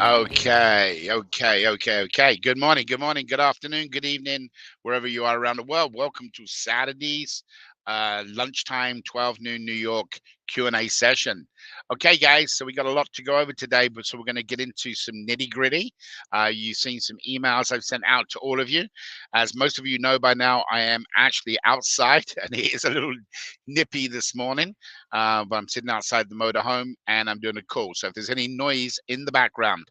Okay. Good morning, good afternoon, good evening, wherever you are around the world. Welcome to Saturday's lunchtime, 12 noon New York Q&A session. Okay, guys, so we got a lot to go over today, but so we're going to get into some nitty gritty. You've seen some emails I've sent out to all of you. As most of you know by now, I am actually outside, and it is a little nippy this morning, but I'm sitting outside the motorhome and I'm doing a call. So if there's any noise in the background,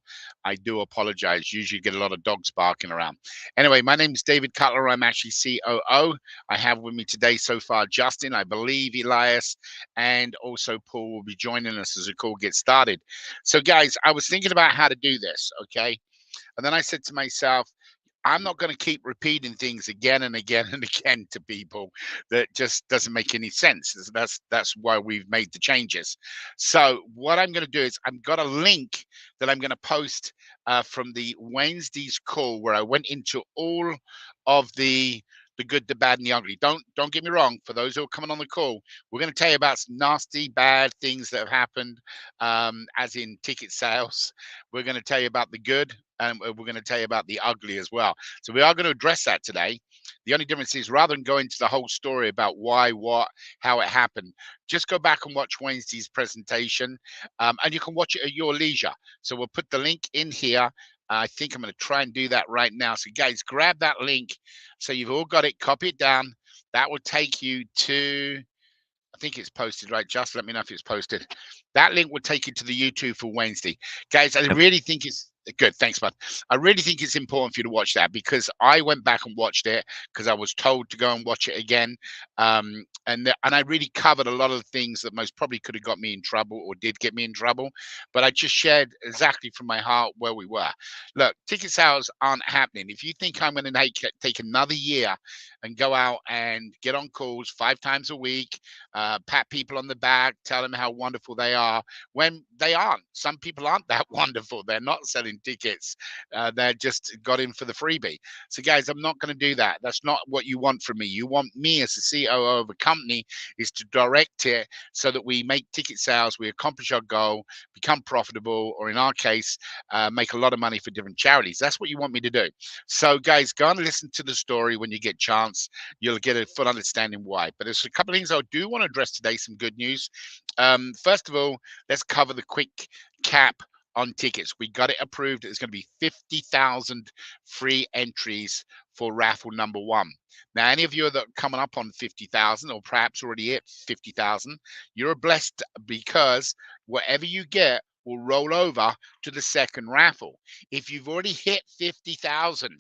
I do apologize. Usually get a lot of dogs barking around. Anyway, my name is David Cutler. I'm actually COO. I have with me today so far Justin, I believe Elias, and also Paul will be joining us as the call gets started. So, guys, I was thinking about how to do this, okay? And then I said to myself, I'm not going to keep repeating things again and again and again to people that just doesn't make any sense. That's why we've made the changes. So what I'm going to do is I've got a link that I'm going to post from the Wednesday's call where I went into all of the good, the bad, and the ugly. Don't get me wrong. For those who are coming on the call, we're going to tell you about some nasty, bad things that have happened, as in ticket sales. We're going to tell you about the good, and we're going to tell you about the ugly as well. So we are going to address that today. The only difference is rather than go into the whole story about why, what, how it happened, just go back and watch Wednesday's presentation, and you can watch it at your leisure. So we'll put the link in here. I think I'm going to try and do that right now. So guys, grab that link. So you've all got it, copy it down. That will take you to, I think it's posted, right? Just let me know if it's posted. That link will take you to the YouTube for Wednesday. Guys, I really think it's good. Thanks, bud. I really think it's important for you to watch that because I went back and watched it because I was told to go and watch it again. And I really covered a lot of the things that most probably could have got me in trouble or did get me in trouble. But I just shared exactly from my heart where we were. Look, ticket sales aren't happening. If you think I'm going to take another year and go out and get on calls 5 times a week, pat people on the back, tell them how wonderful they are when they aren't. Some people aren't that wonderful. They're not selling tickets. They're just got in for the freebie. So, guys, I'm not going to do that. That's not what you want from me. You want me as the COO of a company is to direct it so that we make ticket sales, we accomplish our goal, become profitable, or in our case, make a lot of money for different charities. That's what you want me to do. So, guys, go and listen to the story when you get a chance. You'll get a full understanding why. But there's a couple of things I do want to address today, some good news. First of all, let's cover the quick cap on tickets. We got it approved. It's going to be 50,000 free entries for raffle number one. Now, any of you that are coming up on 50,000 or perhaps already at 50,000, you're blessed because whatever you get will roll over to the second raffle. If you've already hit 50,000,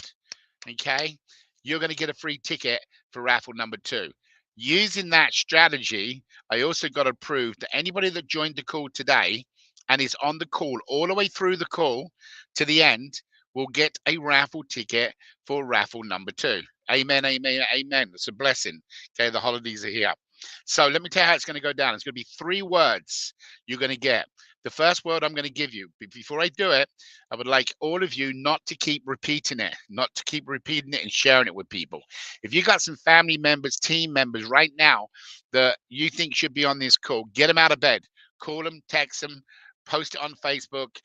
okay, you're going to get a free ticket for raffle number two. Using that strategy, I also got approved that anybody that joined the call today and is on the call all the way through the call to the end will get a raffle ticket for raffle number two. Amen, amen, amen. It's a blessing. Okay, the holidays are here. So let me tell you how it's going to go down. It's going to be 3 words you're going to get. The first word I'm going to give you, before I do it, I would like all of you not to keep repeating it, not to keep repeating it and sharing it with people. If you got some family members, team members right now that you think should be on this call, get them out of bed, call them, text them, post it on Facebook,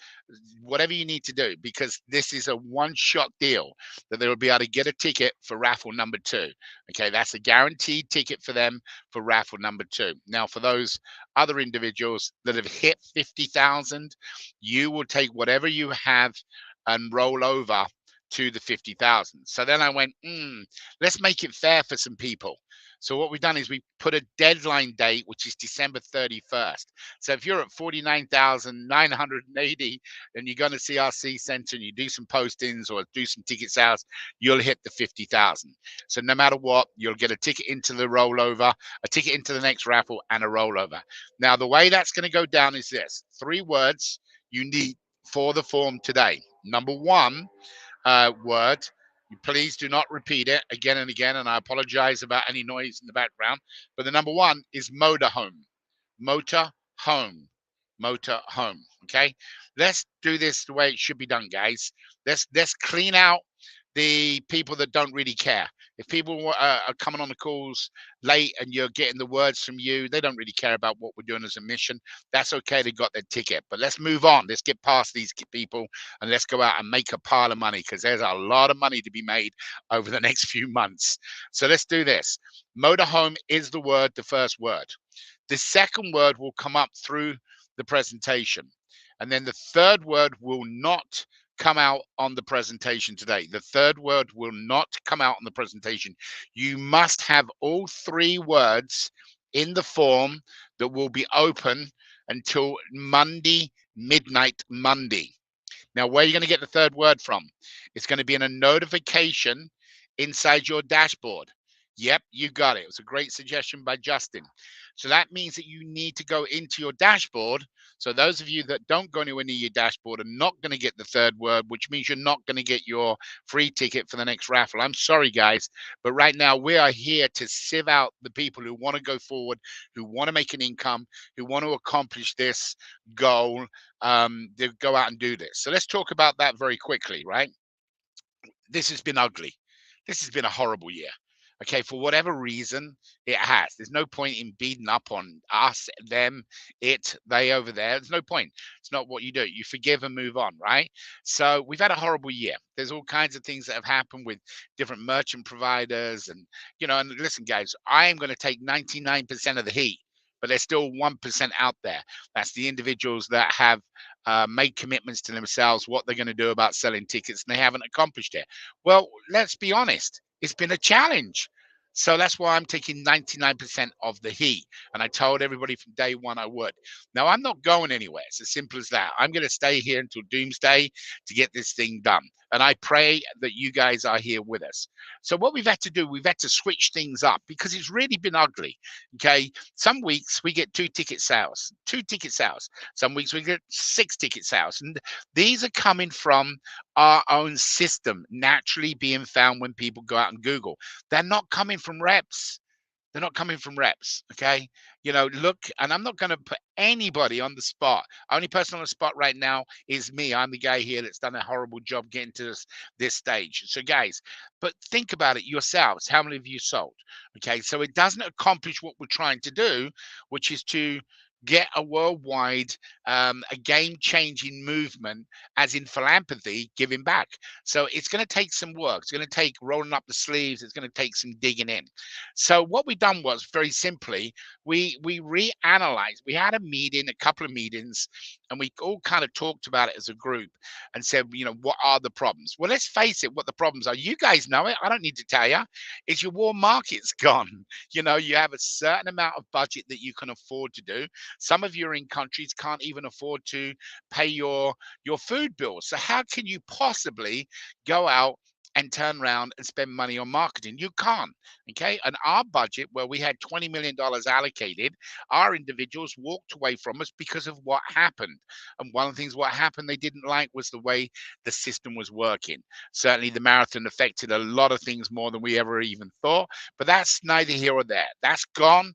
whatever you need to do, because this is a one-shot deal that they will be able to get a ticket for raffle number two. Okay, that's a guaranteed ticket for them for raffle number two. Now, for those other individuals that have hit 50,000, you will take whatever you have and roll over to the 50,000. So then I went, let's make it fair for some people. So what we've done is we put a deadline date, which is December 31st. So if you're at 49,980 and you're going to CRC Center and you do some postings or do some ticket sales, you'll hit the 50,000. So no matter what, you'll get a ticket into the rollover, a ticket into the next raffle, and a rollover. Now, the way that's going to go down is this: 3 words you need for the form today. Number one word, please do not repeat it again and again, and I apologize about any noise in the background. But the number one is motorhome. Motor home. Motor home. Okay. Let's do this the way it should be done, guys. Let's clean out the people that don't really care. If people are coming on the calls late and you're getting the words from you, they don't really care about what we're doing as a mission. That's okay. They got their ticket. But let's move on. Let's get past these people and let's go out and make a pile of money, because there's a lot of money to be made over the next few months. So let's do this. Motorhome is the word, the first word. The second word will come up through the presentation. And then the third word will not come out on the presentation today. The third word will not come out on the presentation. You must have all three words in the form that will be open until Monday, midnight Monday. Now, where are you going to get the third word from? It's going to be in a notification inside your dashboard. Yep, you got it. It was a great suggestion by Justin. So that means that you need to go into your dashboard. So those of you that don't go anywhere near your dashboard are not going to get the third word, which means you're not going to get your free ticket for the next raffle. I'm sorry, guys, but right now we are here to sieve out the people who want to go forward, who want to make an income, who want to accomplish this goal, to go out and do this. So let's talk about that very quickly, right? This has been ugly. This has been a horrible year. Okay, for whatever reason, it has. There's no point in beating up on us, them, it, they over there. There's no point. It's not what you do. You forgive and move on, right? So we've had a horrible year. There's all kinds of things that have happened with different merchant providers. And, and listen, guys, I am going to take 99% of the heat, but there's still 1% out there. That's the individuals that have made commitments to themselves what they're going to do about selling tickets, and they haven't accomplished it. Well, let's be honest, it's been a challenge. So that's why I'm taking 99% of the heat. And I told everybody from day one I would. Now, I'm not going anywhere. It's as simple as that. I'm going to stay here until doomsday to get this thing done. And I pray that you guys are here with us. So what we've had to do, we've had to switch things up because it's really been ugly. Okay. Some weeks we get two ticket sales. Some weeks we get 6 ticket sales. And these are coming from our own system naturally being found when people go out and Google. They're not coming from reps. They're not coming from reps. Okay. Look, and I'm not going to put anybody on the spot. Only person on the spot right now is me. I'm the guy here that's done a horrible job getting to this stage. So, guys, but think about it yourselves. How many of you sold? Okay. So it doesn't accomplish what we're trying to do, which is to get a worldwide, a game-changing movement, as in philanthropy, giving back. So it's going to take some work. It's going to take rolling up the sleeves. It's going to take some digging in. So what we done was very simply, we reanalyzed. We had a meeting, a couple of meetings, and we all kind of talked about it as a group and said, what are the problems? Well, let's face it, what the problems are. You guys know it. I don't need to tell you. Is your warm market's gone. You have a certain amount of budget that you can afford to do. Some of you are in countries can't even afford to pay your food bills. So how can you possibly go out and turn around and spend money on marketing? You can't. Okay. And our budget, where we had $20 million allocated, our individuals walked away from us because of what happened. And one of the things what happened they didn't like was the way the system was working. Certainly the marathon affected a lot of things more than we ever even thought, but that's neither here or there. That's gone.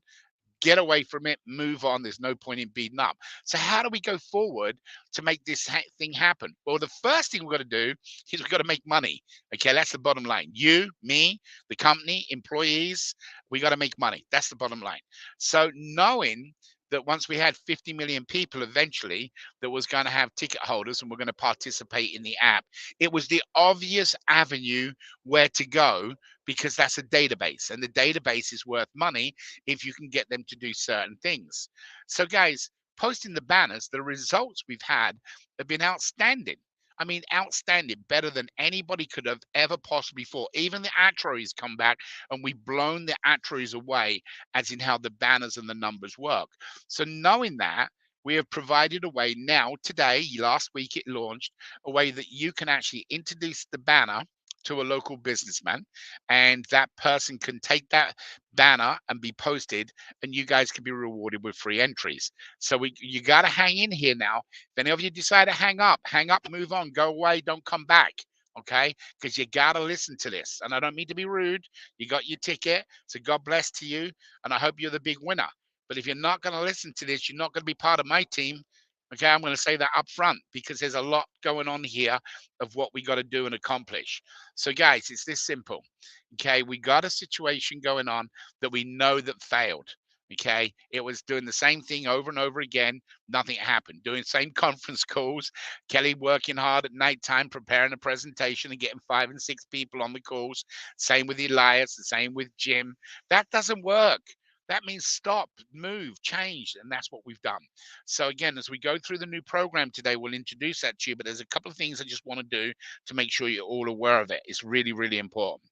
Get away from it, move on. There's no point in beating up. So how do we go forward to make this thing happen? Well, the first thing we've got to do is we've got to make money. Okay, that's the bottom line. You, me, the company, employees, we got to make money. That's the bottom line. So knowing that once we had 50 million people eventually that was going to have ticket holders and we're going to participate in the app, it was the obvious avenue where to go, because that's a database, and the database is worth money if you can get them to do certain things. So guys, posting the banners, the results we've had have been outstanding. I mean, outstanding, better than anybody could have ever possibly thought. Even the actuaries come back and we've blown the actuaries away, as in how the banners and the numbers work. So knowing that, we have provided a way now, today, last week it launched, a way that you can actually introduce the banner to a local businessman, and that person can take that banner and be posted, and you guys can be rewarded with free entries. So you got to hang in here now. If any of you decide to hang up, move on, go away, don't come back. Okay, because you got to listen to this. And I don't mean to be rude. You got your ticket, so God bless to you, and I hope you're the big winner. But if you're not going to listen to this, you're not going to be part of my team. Okay, I'm going to say that up front because there's a lot going on here of what we got to do and accomplish. So, guys, it's this simple. Okay, we got a situation going on that we know that failed. Okay, it was doing the same thing over and over again. Nothing happened. Doing same conference calls. Kelly working hard at nighttime, preparing a presentation and getting 5 and 6 people on the calls. Same with Elias. The same with Jim. That doesn't work. That means stop, move, change, and that's what we've done. So again, as we go through the new program today, we'll introduce that to you. But there's a couple of things I just want to do to make sure you're all aware of it. It's really, really important.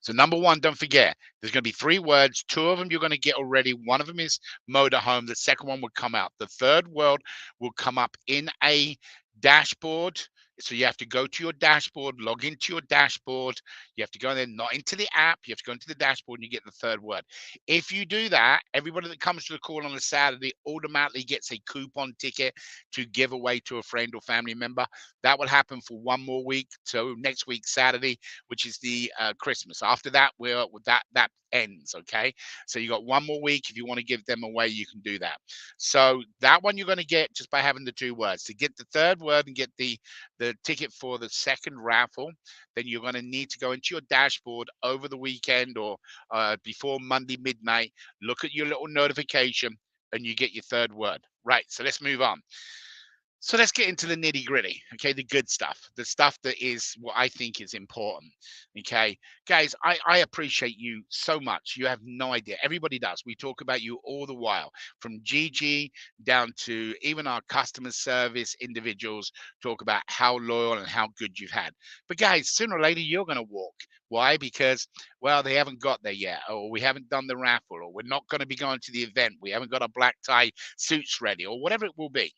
So number one, don't forget, there's going to be 3 words. 2 of them you're going to get already. One of them is motorhome. The second one will come out. The third word will come up in a dashboard. So you have to go to your dashboard, log into your dashboard. You have to go there, not into the app. You have to go into the dashboard and you get the third word. If you do that, everybody that comes to the call on a Saturday automatically gets a coupon ticket to give away to a friend or family member. That will happen for 1 more week. So next week, Saturday, which is the Christmas. After that, that ends. Okay, so you got 1 more week. If you want to give them away, you can do that. So that one you're going to get just by having the 2 words. To get the third word and get the ticket for the second raffle, then you're going to need to go into your dashboard over the weekend or before Monday midnight. Look at your little notification, and you get your third word. Right. So let's move on. So let's get into the nitty gritty, okay? The good stuff, the stuff that is what I think is important, okay? Guys, I appreciate you so much. You have no idea. Everybody does. We talk about you all the while, from Gigi down to even our customer service individuals talk about how loyal and how good you've had. But guys, sooner or later, you're going to walk. Why? Because, well, they haven't got there yet, or we haven't done the raffle, or we're not going to be going to the event. We haven't got our black tie suits ready, or whatever it will be.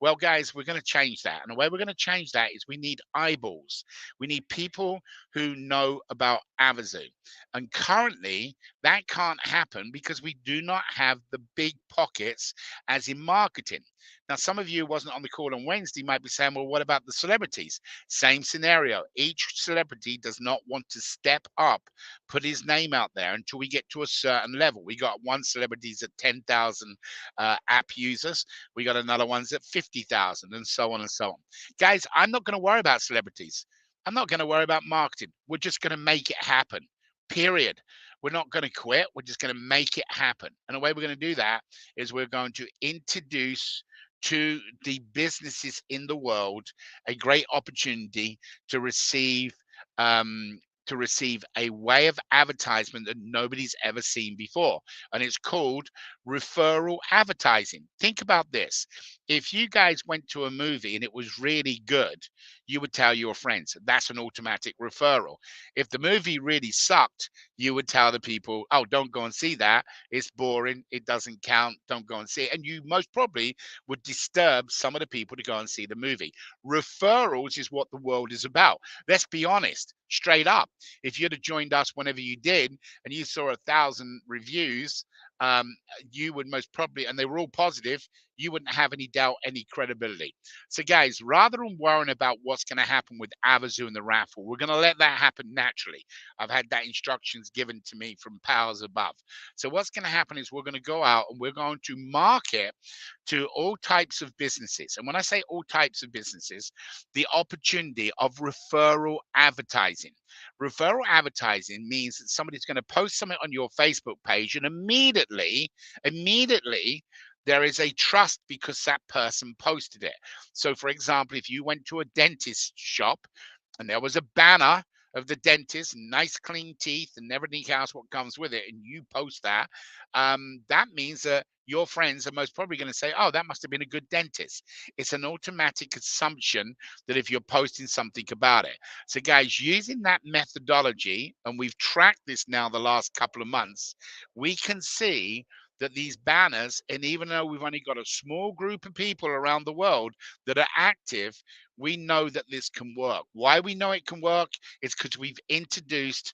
Well, guys, we're going to change that. And the way we're going to change that is we need eyeballs. We need people who know about Avazoo. And currently, that can't happen because we do not have the big pockets as in marketing. Now, some of you who wasn't on the call on Wednesday might be saying, well, what about the celebrities? Same scenario. Each celebrity does not want to step up, put his name out there until we get to a certain level. We got one celebrities at 10,000 app users. We got another one's at 50,000 and so on and so on. Guys, I'm not going to worry about celebrities. I'm not going to worry about marketing. We're just going to make it happen. Period. We're not going to quit. We're just going to make it happen. And the way we're going to do that is we're going to introduce to the businesses in the world a great opportunity to receive um, a way of advertisement that nobody's ever seen before, and it's called referral advertising. Think about this. If you guys went to a movie and it was really good, you would tell your friends. That's an automatic referral. If the movie really sucked, you would tell the people, oh, don't go and see that. It's boring. It doesn't count. Don't go and see it. And you most probably would disturb some of the people to go and see the movie. Referrals is what the world is about. Let's be honest, straight up. If you'd have joined us whenever you did and you saw 1,000 reviews, you would most probably, and they were all positive, you wouldn't have any doubt, any credibility. So, guys, rather than worrying about what's going to happen with Avazoo and the raffle, we're going to let that happen naturally. I've had that instructions given to me from powers above. So, what's going to happen is we're going to go out and we're going to market to all types of businesses. And when I say all types of businesses, the opportunity of referral advertising. Referral advertising means that somebody's going to post something on your Facebook page and immediately there is a trust because that person posted it. So for example, if you went to a dentist shop and there was a banner of the dentist, nice clean teeth and everything else what comes with it, and you post that, that means that your friends are most probably going to say, oh, that must have been a good dentist. It's an automatic assumption that if you're posting something about it. So guys, using that methodology, and we've tracked this now the last couple of months, we can see that these banners, and even though we've only got a small group of people around the world that are active, we know that this can work. Why we know it can work is because we've introduced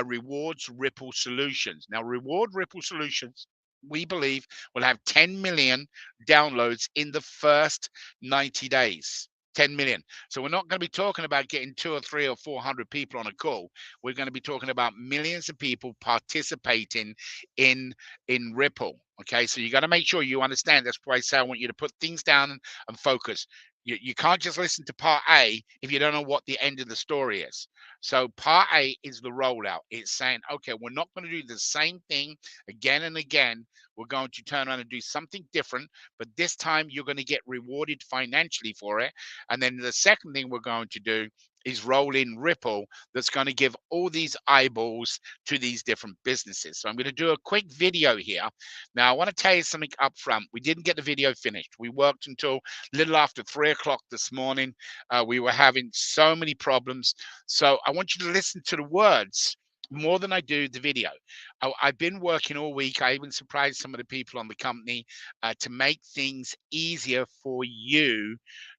rewards ripple solutions. Now, reward ripple solutions, we believe, will have 10 million downloads in the first 90 days. 10 million. So we're not going to be talking about getting 2 or 3 or 400 people on a call. We're going to be talking about millions of people participating in Ripple. Okay, so you got to make sure you understand. That's why I say I want you to put things down and focus. You can't just listen to part A if you don't know what the end of the story is. So part A is the rollout. It's saying, okay, we're not going to do the same thing again and again. We're going to turn around and do something different, but this time you're going to get rewarded financially for it. And then the second thing we're going to do is roll in Ripple that's going to give all these eyeballs to these different businesses. So I'm going to do a quick video here. Now, I want to tell you something up front. We didn't get the video finished. We worked until a little after 3 o'clock this morning. We were having so many problems. So I want you to listen to the words more than I do the video. I've been working all week. I even surprised some of the people on the company to make things easier for you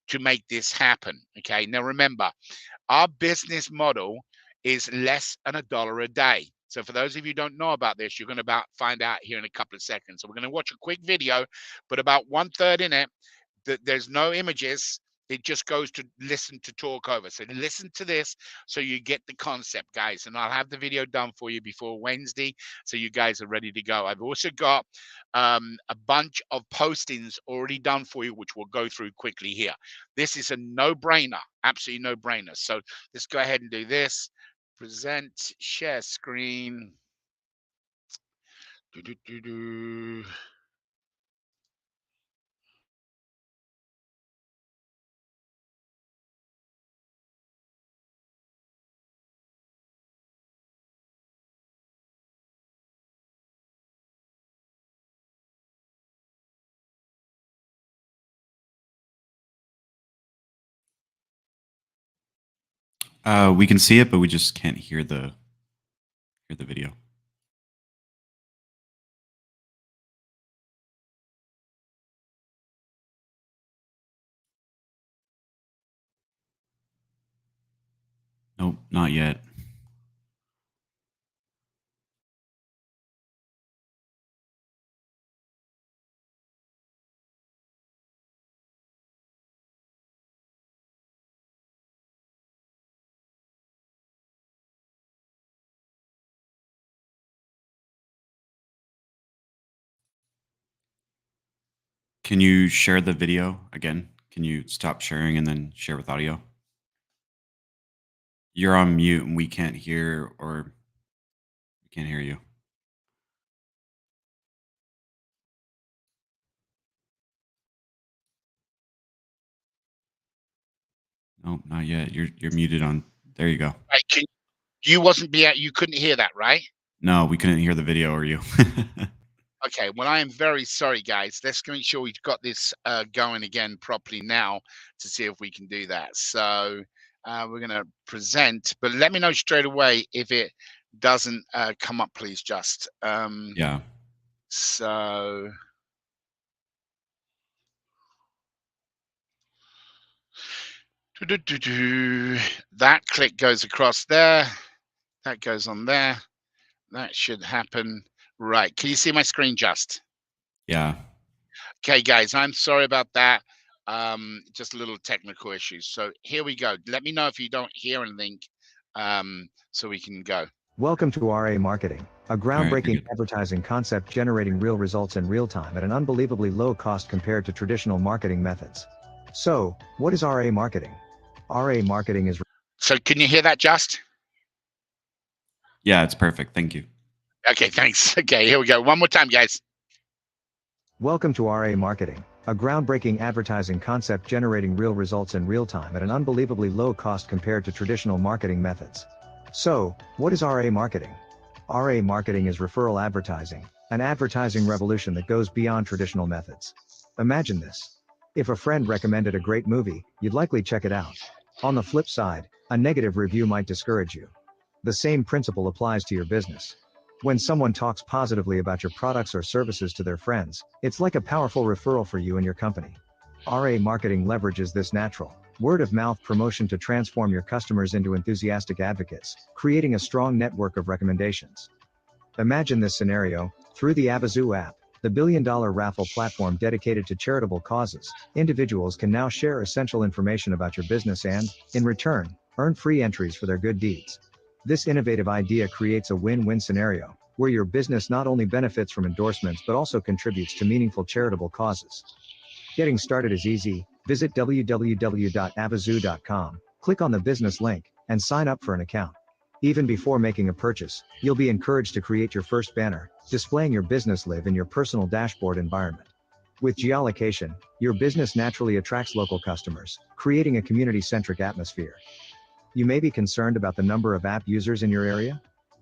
to make this happen. Okay. Now remember, our business model is less than $1 a day. So for those of you who don't know about this, you're going to find out here in a couple of seconds. So we're going to watch a quick video, but about 1/3 in it, there's no images. It just goes to listen to talk over. So listen to this so you get the concept, guys. And I'll have the video done for you before Wednesday, so you guys are ready to go. I've also got a bunch of postings already done for you, which we'll go through quickly here. This is a no-brainer, absolutely no-brainer. So let's go ahead and do this. Present, share screen. Do, do, do, do. We can see it, but we just can't hear the video. Nope, not yet. Can you share the video again? Can you stop sharing and then share with audio? You're on mute and we can't hear, or we can't hear you. Nope, not yet. You're muted on. There you go. Right, you couldn't hear that, right? No, we couldn't hear the video or you. Okay, well, I am very sorry, guys. Let's make sure we've got this going again properly now to see if we can do that. So we're going to present, but let me know straight away if it doesn't come up, please, just. Yeah. So. That click goes across there. That goes on there. That should happen. Right. Can you see my screen, just? Yeah. Okay, guys, I'm sorry about that. Just a little technical issues. So here we go. Let me know if you don't hear anything, so we can go. Welcome to RA Marketing, a groundbreaking good. advertising concept generating real results in real time at an unbelievably low cost compared to traditional marketing methods. So, what is RA marketing? RA marketing is... So can you hear that, just? Yeah, it's perfect. Thank you. Okay, thanks. Okay, here we go. One more time, guys. Welcome to RA Marketing, a groundbreaking advertising concept generating real results in real time at an unbelievably low cost compared to traditional marketing methods. So, what is RA marketing? RA marketing is referral advertising, an advertising revolution that goes beyond traditional methods. Imagine this. If a friend recommended a great movie, you'd likely check it out. On the flip side, a negative review might discourage you. The same principle applies to your business. When someone talks positively about your products or services to their friends, it's like a powerful referral for you and your company. RA marketing leverages this natural, word-of-mouth promotion to transform your customers into enthusiastic advocates, creating a strong network of recommendations. Imagine this scenario: through the Avazoo app, the Billion Dollar Raffle platform dedicated to charitable causes. Individuals can now share essential information about your business and, in return, earn free entries for their good deeds. This innovative idea creates a win-win scenario, where your business not only benefits from endorsements but also contributes to meaningful charitable causes. Getting started is easy. Visit www.avazoo.com, click on the business link, and sign up for an account. Even before making a purchase, you'll be encouraged to create your first banner, displaying your business live in your personal dashboard environment. With geolocation, your business naturally attracts local customers, creating a community-centric atmosphere. You may be concerned about the number of app users in your area?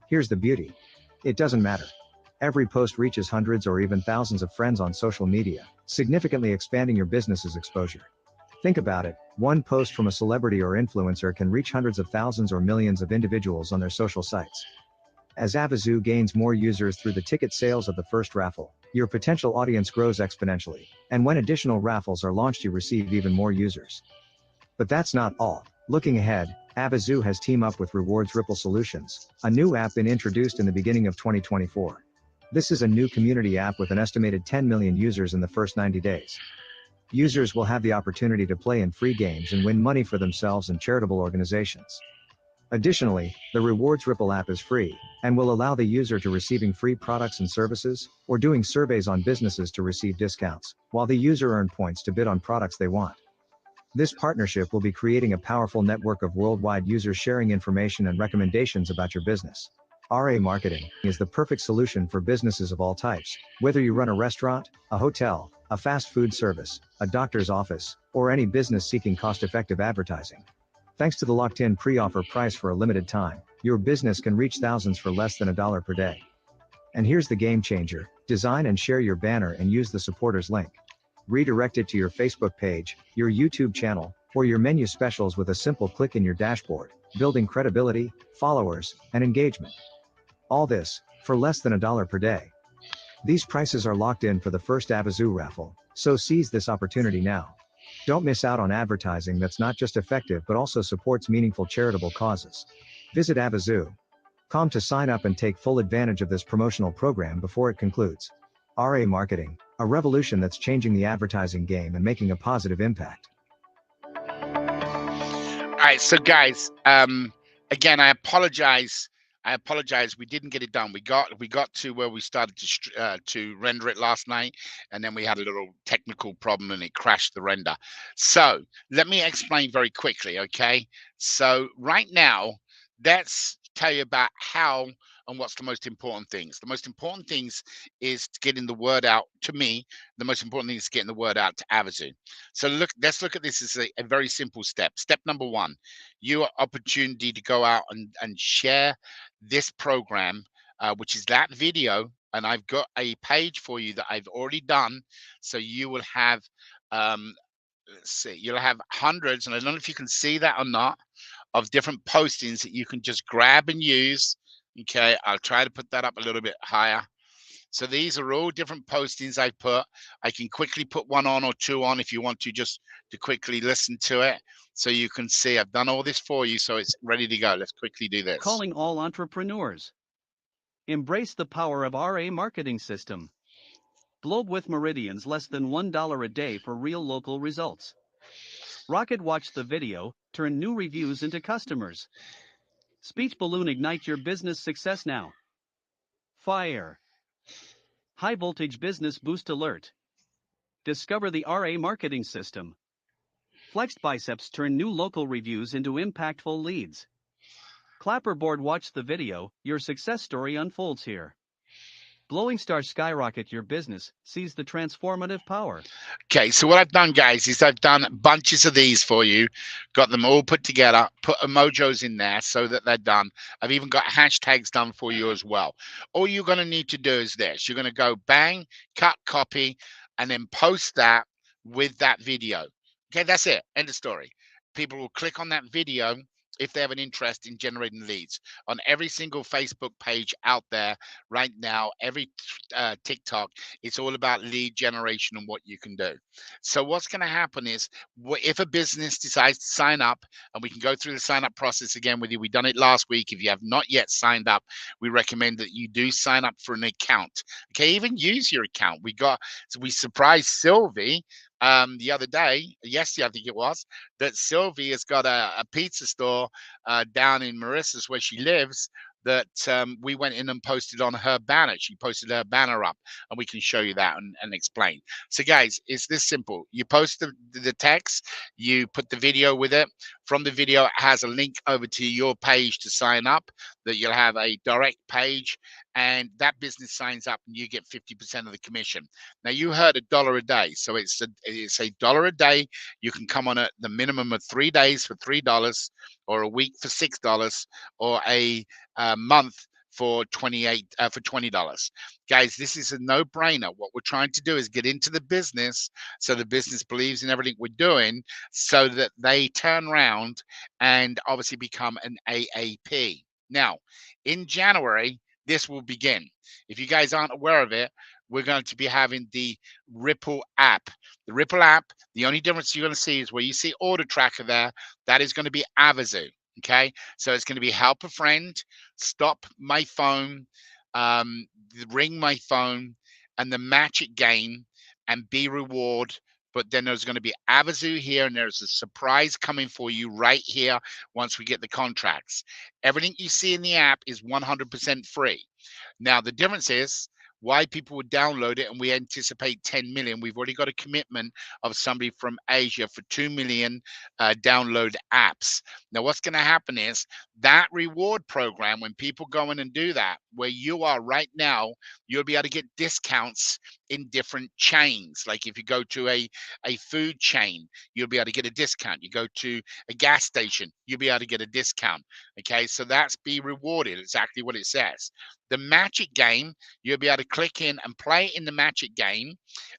Here's the beauty. It doesn't matter. Every post reaches hundreds or even thousands of friends on social media, significantly expanding your business's exposure. Think about it, one post from a celebrity or influencer can reach hundreds of thousands or millions of individuals on their social sites. As Avazoo gains more users through the ticket sales of the first raffle, your potential audience grows exponentially, and when additional raffles are launched you receive even more users. But that's not all. Looking ahead, Avazoo has teamed up with Rewards Ripple Solutions, a new app been introduced in the beginning of 2024. This is a new community app with an estimated 10 million users in the first 90 days. Users will have the opportunity to play in free games and win money for themselves and charitable organizations. Additionally, the Rewards Ripple app is free, and will allow the user to receiving free products and services, or doing surveys on businesses to receive discounts, while the user earn points to bid on products they want. This partnership will be creating a powerful network of worldwide users sharing information and recommendations about your business. RA marketing is the perfect solution for businesses of all types, whether you run a restaurant, a hotel, a fast food service, a doctor's office, or any business seeking cost-effective advertising. Thanks to the locked-in pre-offer price for a limited time, your business can reach thousands for less than $1 per day. And here's the game changer: design and share your banner and use the supporters link. Redirect it to your Facebook page, your YouTube channel, or your menu specials with a simple click in your dashboard, building credibility, followers, and engagement. All this, for less than $1 per day. These prices are locked in for the first Avazoo raffle, so seize this opportunity now. Don't miss out on advertising that's not just effective but also supports meaningful charitable causes. Visit Avazoo.com to sign up and take full advantage of this promotional program before it concludes. RA Marketing, a revolution that's changing the advertising game and making a positive impact. All right, so guys, again, I apologize. We didn't get it done. We got to where we started to render it last night, and then we had a little technical problem and it crashed the render. So let me explain very quickly, okay? So right now, let's tell you about how and what's the most important things. The most important things is getting the word out to me. The most important thing is getting the word out to Avazoo. So let's look at this as a very simple step. Step number one, your opportunity to go out and share this program, which is that video, and I've got a page for you that I've already done. So you will have, let's see, you'll have hundreds, and I don't know if you can see that or not, of different postings that you can just grab and use. Okay, I'll try to put that up a little bit higher. So these are all different postings I put. I can quickly put one on or two on if you want to, just to quickly listen to it. So you can see I've done all this for you, so it's ready to go. Let's quickly do this. Calling all entrepreneurs. Embrace the power of RA marketing system. Globe with Meridians less than $1 a day for real local results. Rocket watch the video, turn new reviews into customers. Speech balloon ignite your business success now. Fire. High voltage business boost alert. Discover the RA marketing system. Flexed biceps turn new local reviews into impactful leads. Clapperboard watch the video, your success story unfolds here. Blowing star skyrocket your business, seize the transformative power. Okay, so what I've done, guys, is I've done bunches of these for you, got them all put together, put emojis in there so that they're done. I've even got hashtags done for you as well. All you're going to need to do is this. You're going to go bang, cut, copy, and then post that with that video. Okay, that's it. End of story. People will click on that video if they have an interest in generating leads. On every single Facebook page out there right now, every TikTok, it's all about lead generation and what you can do. So what's going to happen is, if a business decides to sign up, and we can go through the sign up process again with you. We done it last week. If you have not yet signed up, we recommend that you do sign up for an account. Okay, even use your account. We surprised Sylvie the other day, yesterday I think it was, that Sylvie has got a pizza store down in Marissa's where she lives, that we went in and posted on her banner. She posted her banner up, and we can show you that and explain. So guys, it's this simple. You post the text, you put the video with it. From the video, it has a link over to your page to sign up, that you'll have a direct page, and that business signs up and you get 50% of the commission. Now, you heard $1 a day. So it's $1 a day. You can come on at the minimum of 3 days for $3, or a week for $6, or a month for $20. Guys, this is a no-brainer. What we're trying to do is get into the business, so the business believes in everything we're doing, so that they turn around and obviously become an AAP. Now, in January, this will begin. If you guys aren't aware of it, we're going to be having the Ripple app. The Ripple app, the only difference you're going to see is where you see order tracker there, that is going to be Avazoo. Okay, so it's going to be help a friend, stop my phone, ring my phone, and the match it game, and be reward. But then there's going to be Avazoo here, and there's a surprise coming for you right here once we get the contracts. Everything you see in the app is 100% free. Now, the difference is why people would download it, and we anticipate 10 million. We've already got a commitment of somebody from Asia for 2 million download apps. Now, what's going to happen is that reward program, when people go in and do that, where you are right now, you'll be able to get discounts in different chains. Like if you go to a food chain, you'll be able to get a discount. You go to a gas station, you'll be able to get a discount. Okay, so that's be rewarded. Exactly what it says. The Match It game, you'll be able to click in and play in the Match It game,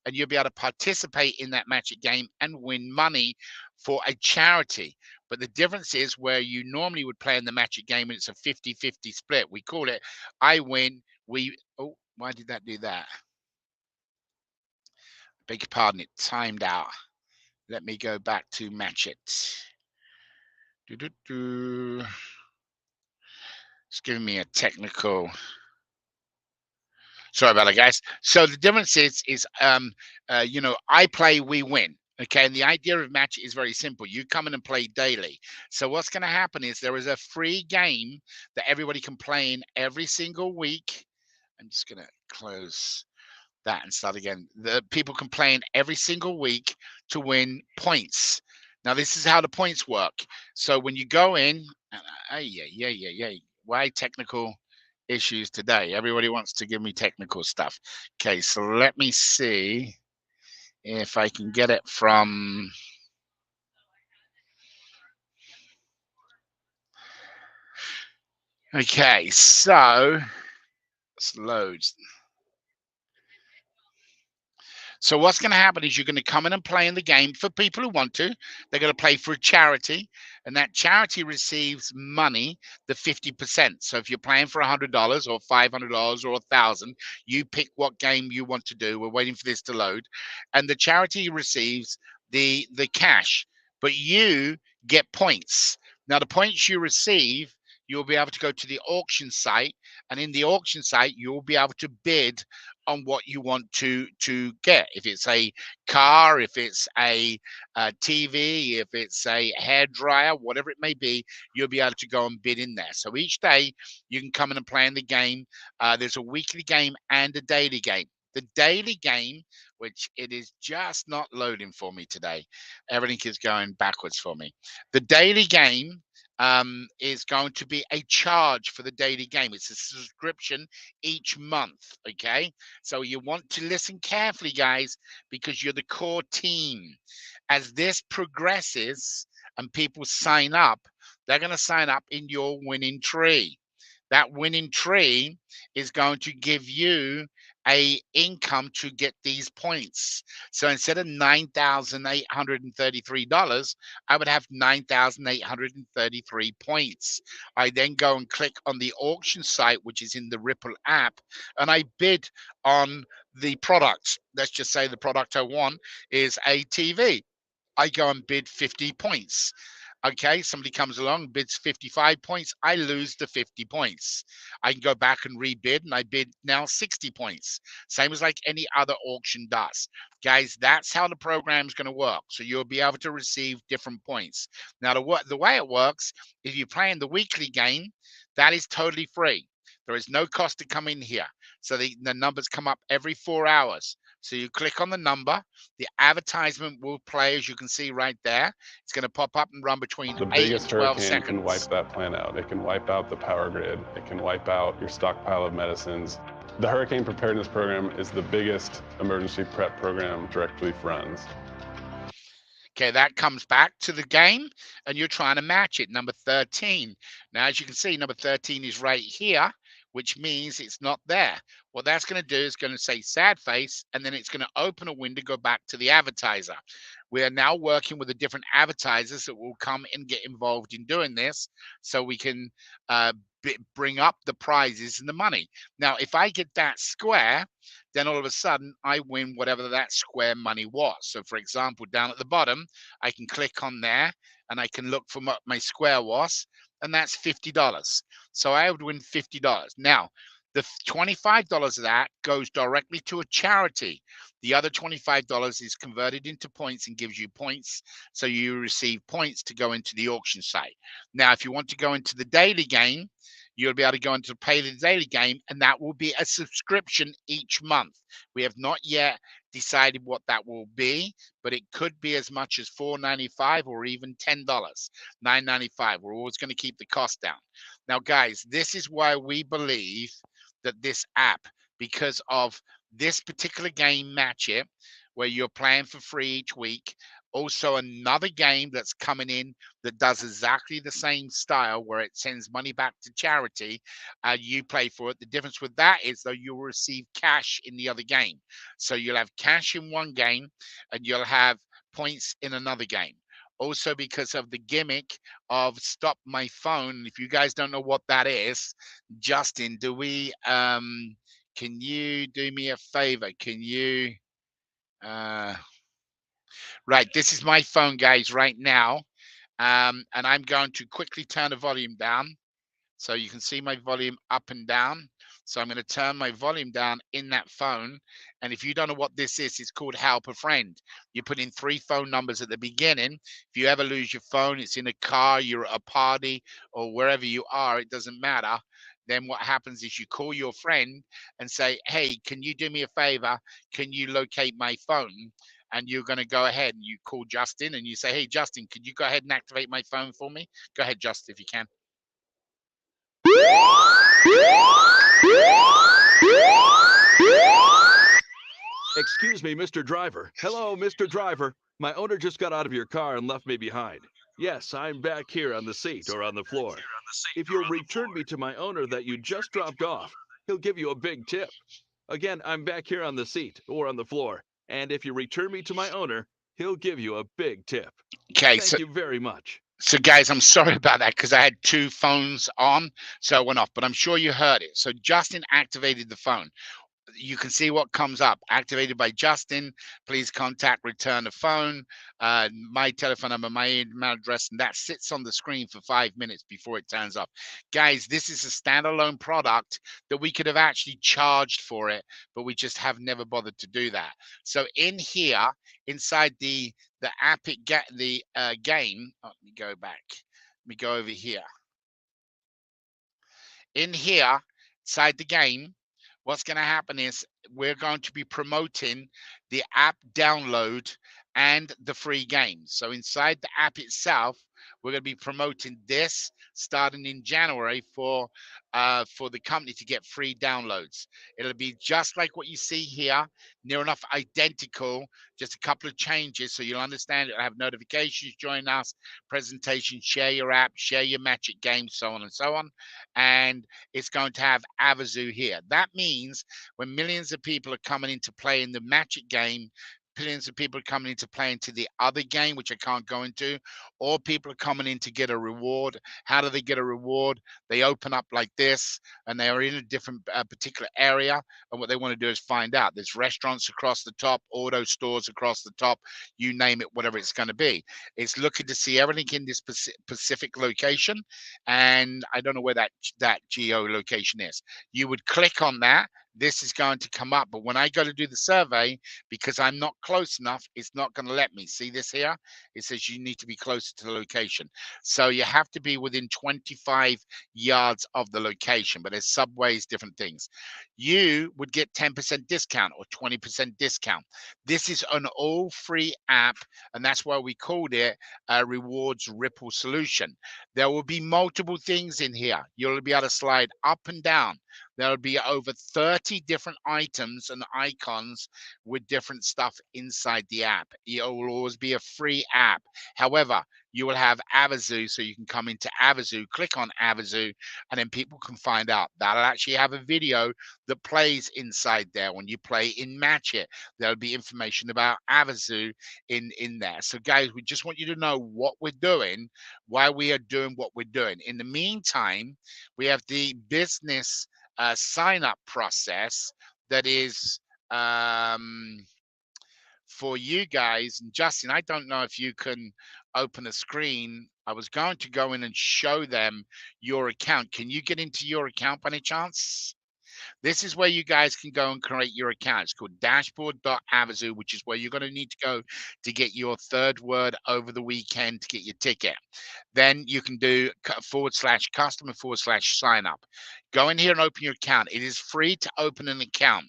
and you'll be able to participate in that Match It game and win money for a charity. But the difference is, where you normally would play in the Match It game, and it's a 50-50 split. We call it I win, we, oh, why did that do that? Beg your pardon, it timed out. Let me go back to Match It. It's giving me a technical. Sorry about that, guys. So the difference is I play, we win. Okay, and the idea of Match It is very simple. You come in and play daily. So what's going to happen is there is a free game that everybody can play in every single week. I'm just going to close that and start again. The people can play in every single week to win points. Now, this is how the points work. So when you go in, why technical issues today? Everybody wants to give me technical stuff. Okay, so let me see if I can get it from. Okay, so let's load. So what's going to happen is you're going to come in and play in the game. For people who want to, they're going to play for a charity, and that charity receives money, the 50%. So if you're playing for $100 or $500 or $1,000, you pick what game you want to do. We're waiting for this to load, and the charity receives the cash, but you get points. Now, the points you receive, you'll be able to go to the auction site, and in the auction site, you'll be able to bid on what you want to get. If it's a car, if it's a TV, if it's a hair dryer, whatever it may be, you'll be able to go and bid in there. So each day you can come in and play in the game. There's a weekly game and a daily game. The daily game, which it is just not loading for me today. Everything is going backwards for me. The daily game is going to be a charge for the daily game. It's a subscription each month. Okay, so you want to listen carefully, guys, because you're the core team. As this progresses and people sign up, they're going to sign up in your winning tree. That winning tree is going to give you a income to get these points. So instead of $9,833, I would have 9,833 points. I then go and click on the auction site, which is in the Ripple app, and I bid on the product. Let's just say the product I want is a TV. I go and bid 50 points. Okay, somebody comes along, bids 55 points. I lose the 50 points. I can go back and rebid, and I bid now 60 points. Same as like any other auction does. Guys, that's how the program is going to work. So you'll be able to receive different points. Now, the way it works, if you're playing the weekly game, that is totally free. There is no cost to come in here. So the numbers come up every 4 hours. So you click on the number, the advertisement will play, as you can see right there. It's going to pop up and run between The 8 and biggest 12 hurricane seconds. can wipe that plant out. It can wipe out the power grid. It can wipe out your stockpile of medicines. The Hurricane Preparedness Program is the biggest emergency prep program Directly runs. Okay, that comes back to the game, and you're trying to match it. Number 13. Now, as you can see, number 13 is right here, which means it's not there. What that's going to do is going to say sad face, and then it's going to open a window, go back to the advertiser. We are now working with the different advertisers that will come and get involved in doing this, so we can bring up the prizes and the money. Now, if I get that square, then all of a sudden I win whatever that square money was. So for example, down at the bottom, I can click on there and I can look for what my square was, and that's $50. So I would win $50. Now, the $25 of that goes directly to a charity. The other $25 is converted into points and gives you points. So you receive points to go into the auction site. Now, if you want to go into the daily game, you'll be able to go into pay the daily game, and that will be a subscription each month. We have not yet decided what that will be, but it could be as much as $4.95 or even $10, $9.95. We're always going to keep the cost down. Now, guys, this is why we believe that this app, because of this particular game, Match It, where you're playing for free each week. Also, another game that's coming in that does exactly the same style, where it sends money back to charity. You play for it. The difference with that is, though, you'll receive cash in the other game. So you'll have cash in one game, and you'll have points in another game. Also, because of the gimmick of Stop My Phone. If you guys don't know what that is, Justin, can you do me a favor? Can you right, this is my phone, guys, right now. And I'm going to quickly turn the volume down so you can see my volume up and down. So I'm going to turn my volume down in that phone. And if you don't know what this is, it's called Help a Friend. You put in 3 phone numbers at the beginning. If you ever lose your phone, it's in a car, you're at a party, or wherever you are, it doesn't matter. Then what happens is you call your friend and say, hey, can you do me a favor? Can you locate my phone? And you're going to go ahead and you call Justin and you say, hey, Justin, could you go ahead and activate my phone for me? Go ahead, Justin, if you can. Excuse me, Mr. Driver. Hello, Mr. Driver. My owner just got out of your car and left me behind. Yes, I'm back here on the seat or on the floor. If you'll return me to my owner that you just dropped off, he'll give you a big tip. Again, I'm back here on the seat or on the floor. And if you return me to my owner, he'll give you a big tip. Okay, Thank you very much. So guys, I'm sorry about that because I had 2 phones on, so it went off, but I'm sure you heard it. So Justin activated the phone. You can see what comes up. Activated by Justin. Please contact return the phone. My telephone number, my email address, and that sits on the screen for 5 minutes before it turns off. Guys, this is a standalone product that we could have actually charged for it, but we just have never bothered to do that. So in here, inside the app, game. Oh, let me go back. Let me go over here. In here, inside the game, what's going to happen is we're going to be promoting the app download and the free games. So inside the app itself, We're going to be promoting this starting in January for the company to get free downloads. It'll be just like what you see here, near enough identical, just a couple of changes so you'll understand. It'll have notifications, join us, presentation, share your app, share your Magic game, so on and so on. And it's going to have Avazoo here. That means when millions of people are coming into play in the Magic game, millions of people are coming into play into the other game, which I can't go into, or people are coming in to get a reward. How do they get a reward? They open up like this, and they are in a different particular area. And what they want to do is find out. There's restaurants across the top, auto stores across the top, you name it, whatever it's going to be. It's looking to see everything in this specific location, and I don't know where that geo location is. You would click on that. This is going to come up, but when I go to do the survey, because I'm not close enough, it's not going to let me. See this here? It says you need to be closer to the location. So you have to be within 25 yards of the location, but there's subways, different things. You would get 10% discount or 20% discount. This is an all free app, and that's why we called it a rewards ripple solution. There will be multiple things in here. You'll be able to slide up and down. There'll be over 30 different items and icons with different stuff inside the app. It will always be a free app. However, you will have Avazoo, so you can come into Avazoo, click on Avazoo, and then people can find out. That'll actually have a video that plays inside there. When you play in Match It, there'll be information about Avazoo in there. So guys, we just want you to know what we're doing, why we are doing what we're doing. In the meantime, we have the business sign up process that is for you guys. And Justin, I don't know if you can open a screen. I was going to go in and show them your account. Can you get into your account by any chance? This is where you guys can go and create your account. It's called dashboard.avazoo, which is where you're going to need to go to get your third word over the weekend to get your ticket. Then you can do /customer/sign up. Go in here and open your account. It is free to open an account.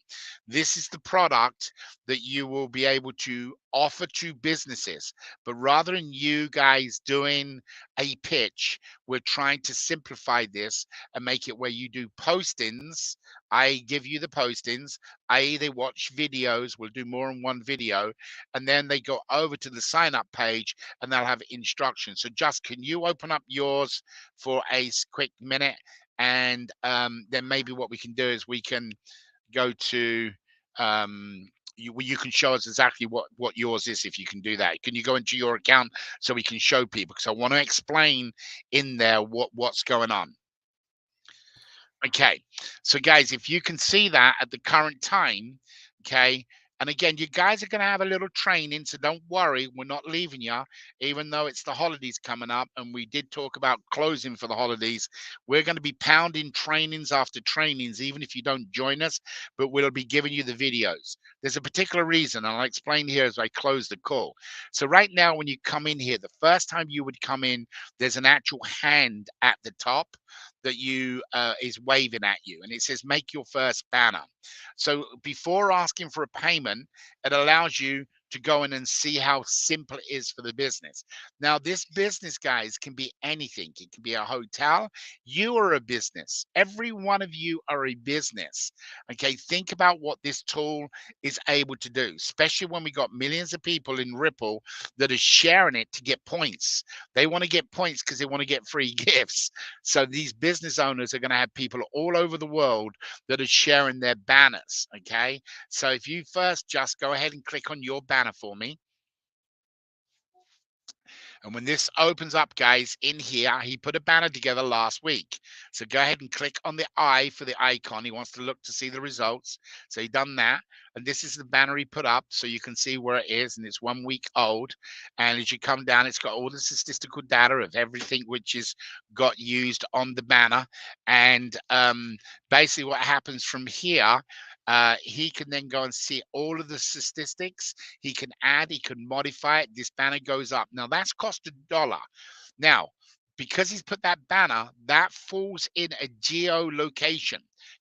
This is the product that you will be able to offer to businesses. But rather than you guys doing a pitch, we're trying to simplify this and make it where you do postings. I give you the postings, i.e. they watch videos, we'll do more than one video, and then they go over to the sign up page and they'll have instructions. So just, can you open up yours for a quick minute? And then maybe what we can do is we can go to, you can show us exactly what yours is if you can do that. Can you go into your account so we can show people? Because I want to explain in there what's going on. Okay, so guys, if you can see that at the current time, okay, and again, you guys are going to have a little training, so don't worry, we're not leaving you, even though it's the holidays coming up, and we did talk about closing for the holidays. We're going to be pounding trainings after trainings, even if you don't join us, but we'll be giving you the videos. There's a particular reason, and I'll explain here as I close the call. So right now, when you come in here, the first time you would come in, there's an actual hand at the top that you is waving at you, and it says make your first banner. So before asking for a payment, it allows you to go in and see how simple it is for the business. Now, this business, guys, can be anything. It can be a hotel. You are a business. Every one of you are a business. Okay, think about what this tool is able to do, especially when we got millions of people in Ripple that are sharing it to get points. They want to get points because they want to get free gifts. So these business owners are going to have people all over the world that are sharing their banners. Okay, so if you first just go ahead and click on your banner for me. And when this opens up, guys, in here, he put a banner together last week. So go ahead and click on the eye for the icon. He wants to look to see the results. So he done that. And this is the banner he put up, so you can see where it is, and it's 1 week old. And as you come down, it's got all the statistical data of everything which is got used on the banner. And basically what happens from here, he can then go and see all of the statistics. He can add, he can modify it. This banner goes up. Now that's cost $1. Now, because he's put that banner, that falls in a geolocation,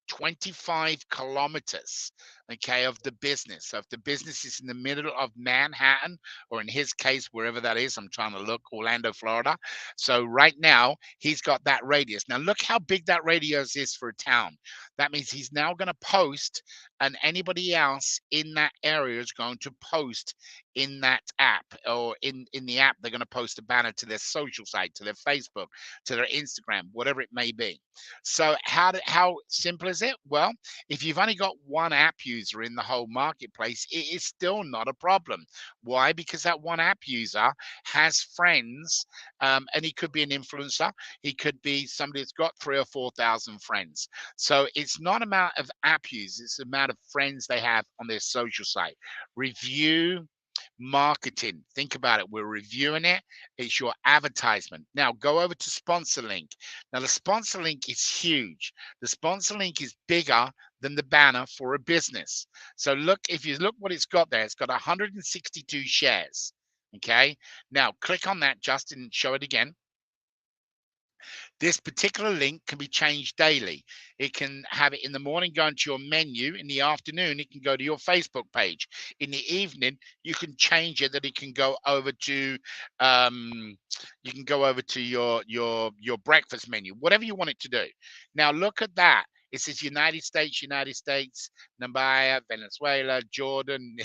25 kilometers. okay, of the business. So if the business is in the middle of Manhattan, or in his case, wherever that is, I'm trying to look, Orlando, Florida. So right now, he's got that radius. Now look how big that radius is for a town. That means he's now going to post, and anybody else in that area is going to post in that app, or in the app, they're going to post a banner to their social site, to their Facebook, to their Instagram, whatever it may be. So how simple is it? Well, if you've only got one app user in the whole marketplace, it is still not a problem. Why? Because that one app user has friends, and he could be an influencer. He could be somebody that's got 3 or 4,000 friends. So it's not amount of app users, it's the amount of friends they have on their social site. Review marketing. Think about it. We're reviewing it. It's your advertisement. Now go over to sponsor link. Now the sponsor link is huge. The sponsor link is bigger than the banner for a business. So look, if you look what it's got there, it's got 162 shares. Okay. Now click on that, Justin, show it again. This particular link can be changed daily. It can have it in the morning, go into your menu. In the afternoon, it can go to your Facebook page. In the evening, you can change it that it can go over to your breakfast menu, whatever you want it to do. Now look at that. It says United States, Namibia, Venezuela, Jordan,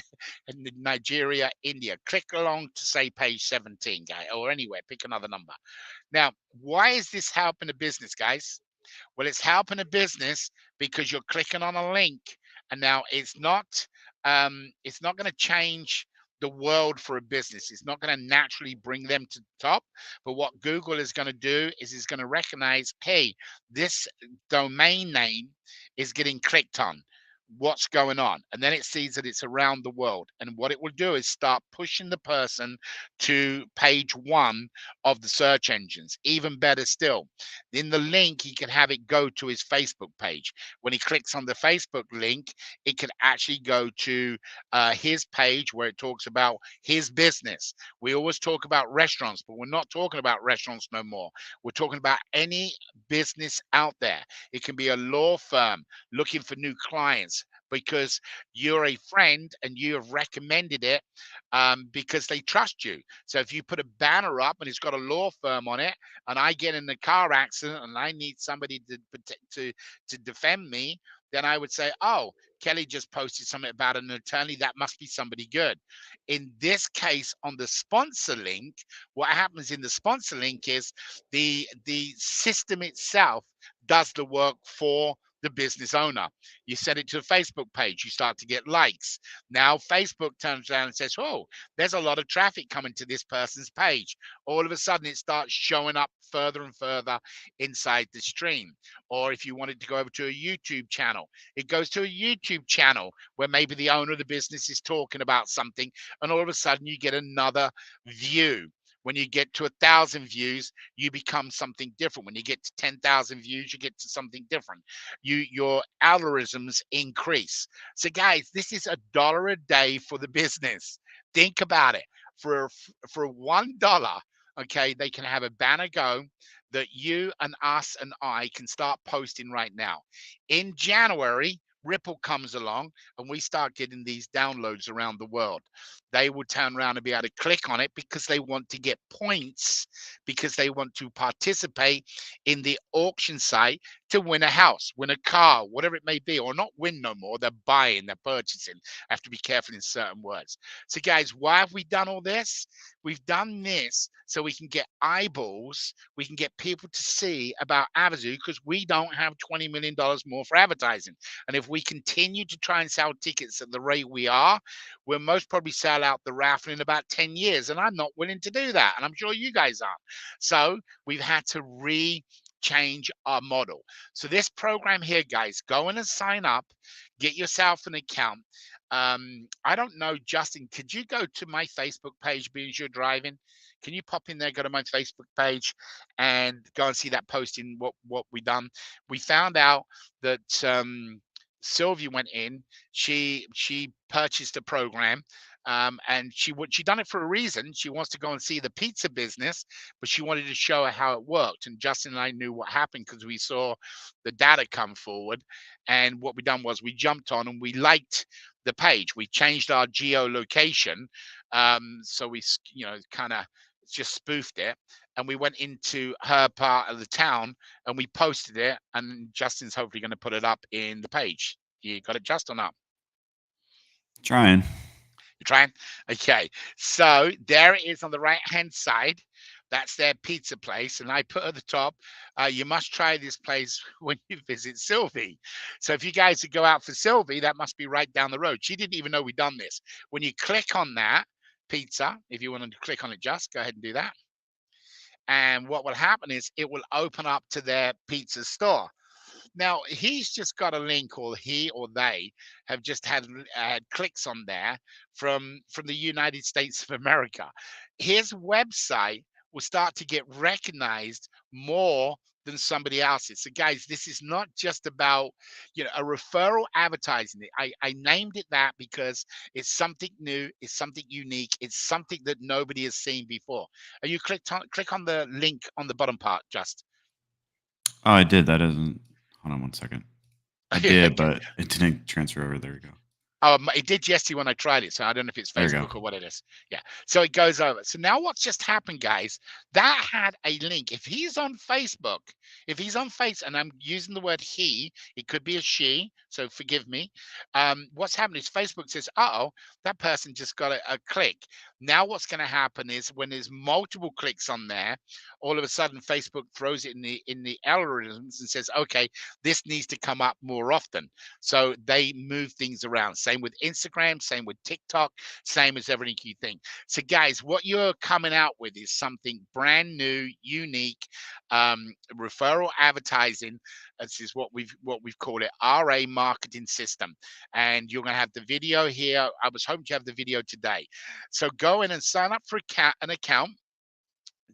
and Nigeria, India. Click along to say page 17, guy, or anywhere. Pick another number. Now, why is this helping a business, guys? Well, it's helping a business because you're clicking on a link, and now it's not going to change the world for a business. It's not going to naturally bring them to the top. But what Google is going to do is it's going to recognize, hey, this domain name is getting clicked on. What's going on? And then it sees that it's around the world. And what it will do is start pushing the person to page 1 of the search engines. Even better still, in the link, he can have it go to his Facebook page. When he clicks on the Facebook link, it can actually go to his page where it talks about his business. We always talk about restaurants, but we're not talking about restaurants no more. We're talking about any business out there. It can be a law firm looking for new clients because you're a friend and you have recommended it because they trust you. So if you put a banner up and it's got a law firm on it, and I get in a car accident and I need somebody to defend me, then I would say, oh, Kelly just posted something about an attorney. That must be somebody good. In this case, on the sponsor link, what happens in the sponsor link is the system itself does the work for the business owner. You send it to a Facebook page, you start to get likes. Now Facebook turns around and says, oh, there's a lot of traffic coming to this person's page. All of a sudden it starts showing up further and further inside the stream. Or if you wanted to go over to a YouTube channel, it goes to a YouTube channel where maybe the owner of the business is talking about something, and all of a sudden you get another view. When you get to 1,000 views, you become something different. When you get to 10,000 views, you get to something different. Your algorithms increase. So guys, this is $1 a day for the business. Think about it. For $1, okay, they can have a banner go that you and us and I can start posting right now. In January, Ripple comes along and we start getting these downloads around the world. They will turn around and be able to click on it because they want to get points, because they want to participate in the auction site to win a house, win a car, whatever it may be, or not win no more. They're buying, they're purchasing. I have to be careful in certain words. So guys, why have we done all this? We've done this so we can get eyeballs, we can get people to see about Avazoo, because we don't have $20 million more for advertising. And if we continue to try and sell tickets at the rate we are, we'll most probably sell out the raffle in about 10 years. And I'm not willing to do that. And I'm sure you guys aren't. So we've had to change our model. So this program here, guys, go in and sign up, get yourself an account. I don't know, Justin, could you go to my Facebook page, being you're driving? Can you pop in there, go to my Facebook page and go and see that posting, what we done? We found out that Sylvie went in. She purchased a program, and she done it for a reason. She wants to go and see the pizza business, but she wanted to show her how it worked. And Justin and I knew what happened because we saw the data come forward. And what we done was we jumped on and we liked the page. We changed our geolocation, so we kind of just spoofed it, and we went into her part of the town and we posted it, and Justin's hopefully going to put it up in the page. You got it, Just, or not? Trying. You're trying? Okay. So there it is on the right-hand side. That's their pizza place. And I put at the top, you must try this place when you visit Sylvie. So if you guys would go out for Sylvie, that must be right down the road. She didn't even know we'd done this. When you click on that pizza, if you wanted to click on it, just go ahead and do that. And what will happen is it will open up to their pizza store. Now he's just got a link, or he or they have just had clicks on there from the United States of America. His website will start to get recognized more than somebody else's. So guys, this is not just about a referral advertising. I named it that because it's something new, it's something unique, it's something that nobody has seen before. Are you click on the link on the bottom part, Just? Oh, I did. That isn't. Hold on one second. I did, Okay. but it didn't transfer over. There we go. It did yesterday when I tried it, so I don't know if it's There you go. Facebook or what it is. Yeah, so it goes over. So now what's just happened, guys? That had a link. If he's on Facebook, and I'm using the word he, it could be a she, so forgive me. What's happened is Facebook says, "Uh-oh, that person just got a click." Now what's going to happen is when there's multiple clicks on there, all of a sudden Facebook throws it in the algorithms and says, "Okay, this needs to come up more often." So they move things around. Same with Instagram, same with TikTok, same as everything you think. So guys, what you're coming out with is something brand new, unique, referral advertising. This is what we've called it, RA marketing system. And you're going to have the video here. I was hoping to have the video today. So go in and sign up for an account.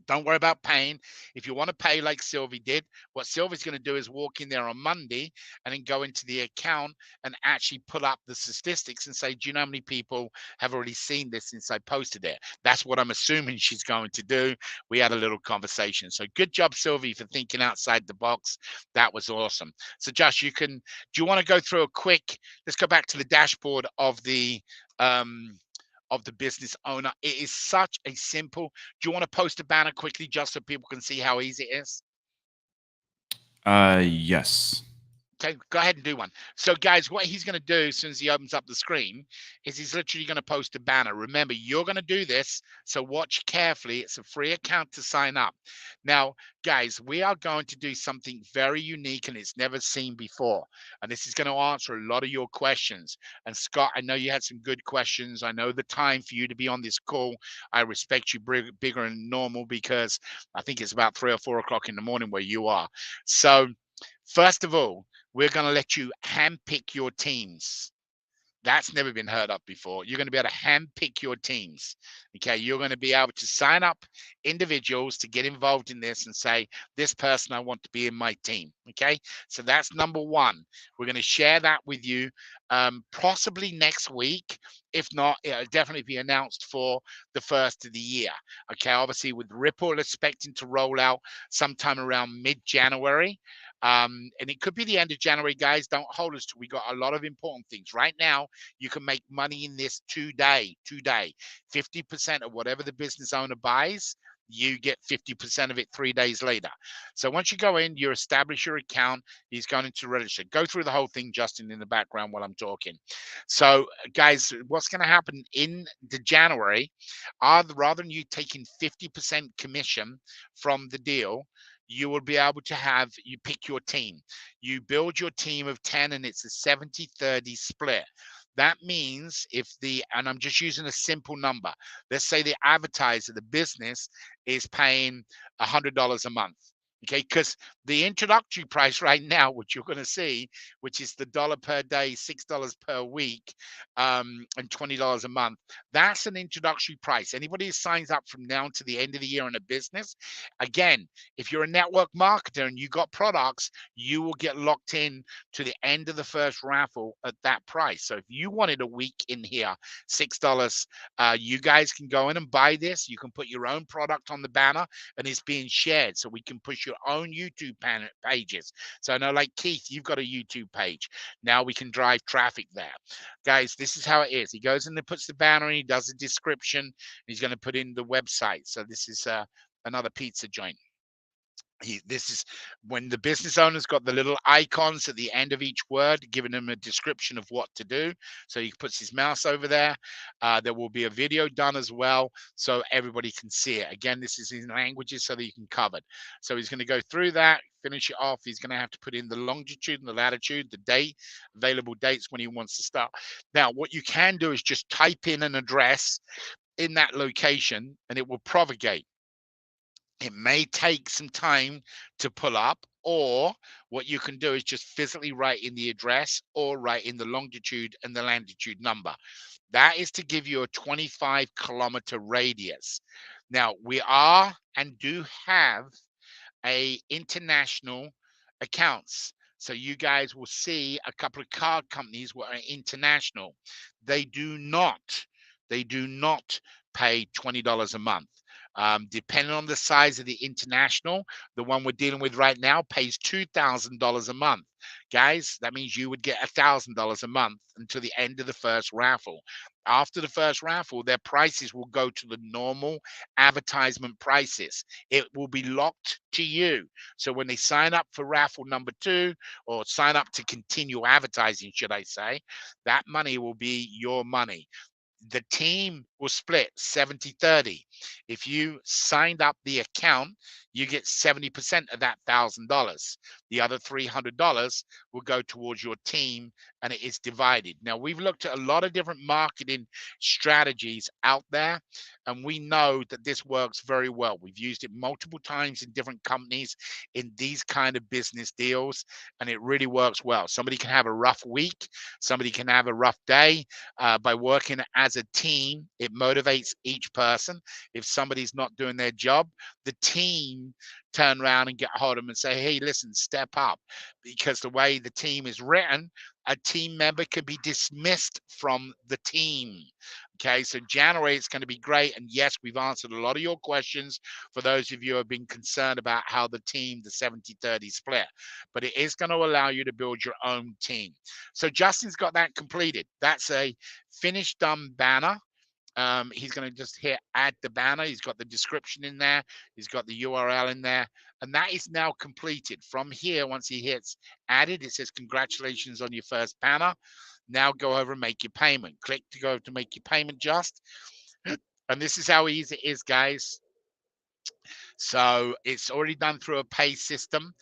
Don't worry about paying. If you want to pay like Sylvie did, what Sylvie's going to do is walk in there on Monday and then go into the account and actually put up the statistics and say, do you know how many people have already seen this since I posted it? That's what I'm assuming she's going to do. We had a little conversation. So good job, Sylvie, for thinking outside the box. That was awesome. So Josh, do you want to go through a quick, let's go back to the dashboard of the business owner. It is such a simple. Do you want to post a banner quickly just so people can see how easy it is? Yes. Okay, go ahead and do one. So guys, what he's going to do as soon as he opens up the screen is he's literally going to post a banner. Remember, you're going to do this, so watch carefully. It's a free account to sign up. Now, guys, we are going to do something very unique and it's never seen before. And this is going to answer a lot of your questions. And Scott, I know you had some good questions. I know the time for you to be on this call. I respect you bigger than normal because I think it's about 3 or 4 o'clock in the morning where you are. So first of all, we're going to let you handpick your teams. That's never been heard of before. You're going to be able to handpick your teams. Okay, you're going to be able to sign up individuals to get involved in this and say, this person I want to be in my team. Okay, so that's number one. We're going to share that with you possibly next week. If not, it'll definitely be announced for the first of the year. Okay, obviously with Ripple expecting to roll out sometime around mid-January. And it could be the end of January, guys. Don't hold us to. We got a lot of important things right now. You can make money in this today. 50% of whatever the business owner buys, you get 50% of it 3 days later. So once you go in, you establish your account. He's going to register. Go through the whole thing, Justin, in the background while I'm talking. So guys, what's going to happen in the January rather than you taking 50% commission from the deal, you will be able to you pick your team. You build your team of 10 and it's a 70-30 split. That means and I'm just using a simple number. Let's say the advertiser, the business is paying $100 a month. Okay, because the introductory price right now, which you're going to see, which is the dollar per day, $6 per week, and $20 a month, that's an introductory price. Anybody who signs up from now to the end of the year in a business, again, if you're a network marketer and you got products, you will get locked in to the end of the first raffle at that price. So if you wanted a week in here, $6, you guys can go in and buy this. You can put your own product on the banner and it's being shared, so we can push your own YouTube pages. So I know, like Keith, you've got a YouTube page. Now we can drive traffic there. Guys, this is how it is. He goes in and puts the banner in, he does a description, he's going to put in the website. So this is another pizza joint. This is when the business owner's got the little icons at the end of each word, giving them a description of what to do. So he puts his mouse over there. There will be a video done as well, so everybody can see it. Again, this is in languages so that you can cover it. So he's going to go through that, finish it off. He's going to have to put in the longitude and the latitude, the date, available dates when he wants to start. Now, what you can do is just type in an address in that location, and it will propagate. It may take some time to pull up, or what you can do is just physically write in the address or write in the longitude and the latitude number. That is to give you a 25-kilometer radius. Now, we are and do have a international accounts. So you guys will see a couple of card companies who are international. They do not pay $20 a month. Depending on the size of the international, the one we're dealing with right now pays $2,000 a month. Guys, that means you would get $1,000 a month until the end of the first raffle. After the first raffle, their prices will go to the normal advertisement prices. It will be locked to you. So when they sign up for raffle number 2, or sign up to continue advertising, should I say, that money will be your money. The team will split 70-30. If you signed up the account, you get 70% of that $1,000. The other $300 will go towards your team, and it is divided. Now, we've looked at a lot of different marketing strategies out there, and we know that this works very well. We've used it multiple times in different companies in these kind of business deals, and it really works well. Somebody can have a rough week, somebody can have a rough day. By working as a team, it motivates each person. If somebody's not doing their job, the team turn around and get hold of them and say, hey, listen, step up. Because the way the team is written, a team member could be dismissed from the team. Okay, so January, it's going to be great. And yes, we've answered a lot of your questions for those of you who have been concerned about how the team, the 70-30 split. But it is going to allow you to build your own team. So Justin's got that completed. That's a finished done banner. He's going to just hit add the banner. He's got the description in there. He's got the URL in there. And that is now completed. From here, once he hits added, it says congratulations on your first banner. Now go over and make your payment. Click to go to make your payment just. And this is how easy it is, guys. So it's already done through a pay system.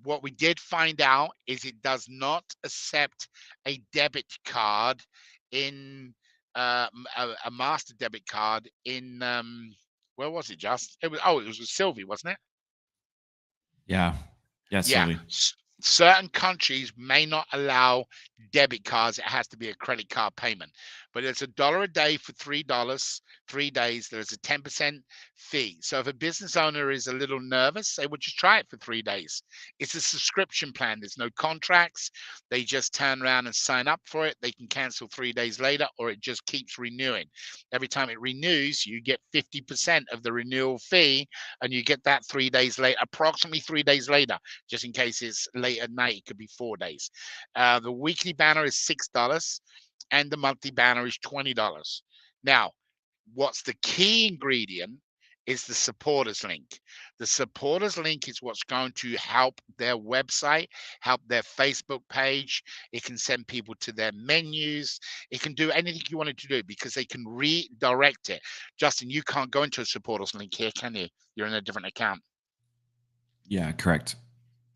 What we did find out is it does not accept a debit card in a master debit card in where was it? Just it was with Sylvie, wasn't it? Yeah. Yeah, Yeah. Sylvie. Certain countries may not allow debit cards. It has to be a credit card payment. But it's $1 a day for $3, 3 days. There's a 10% fee. So if a business owner is a little nervous, they would just try it for 3 days. It's a subscription plan. There's no contracts. They just turn around and sign up for it. They can cancel 3 days later, or it just keeps renewing. Every time it renews, you get 50% of the renewal fee, and you get that 3 days later, approximately 3 days later, just in case it's late at night. It could be 4 days. The weekly banner is $6, and the monthly banner is $20. Now, what's the key ingredient is the supporters link. The supporters link is what's going to help their website, help their Facebook page. It can send people to their menus. It can do anything you want it to do because they can redirect it. Justin, you can't go into a supporters link here, can you? You're in a different account. Yeah, correct.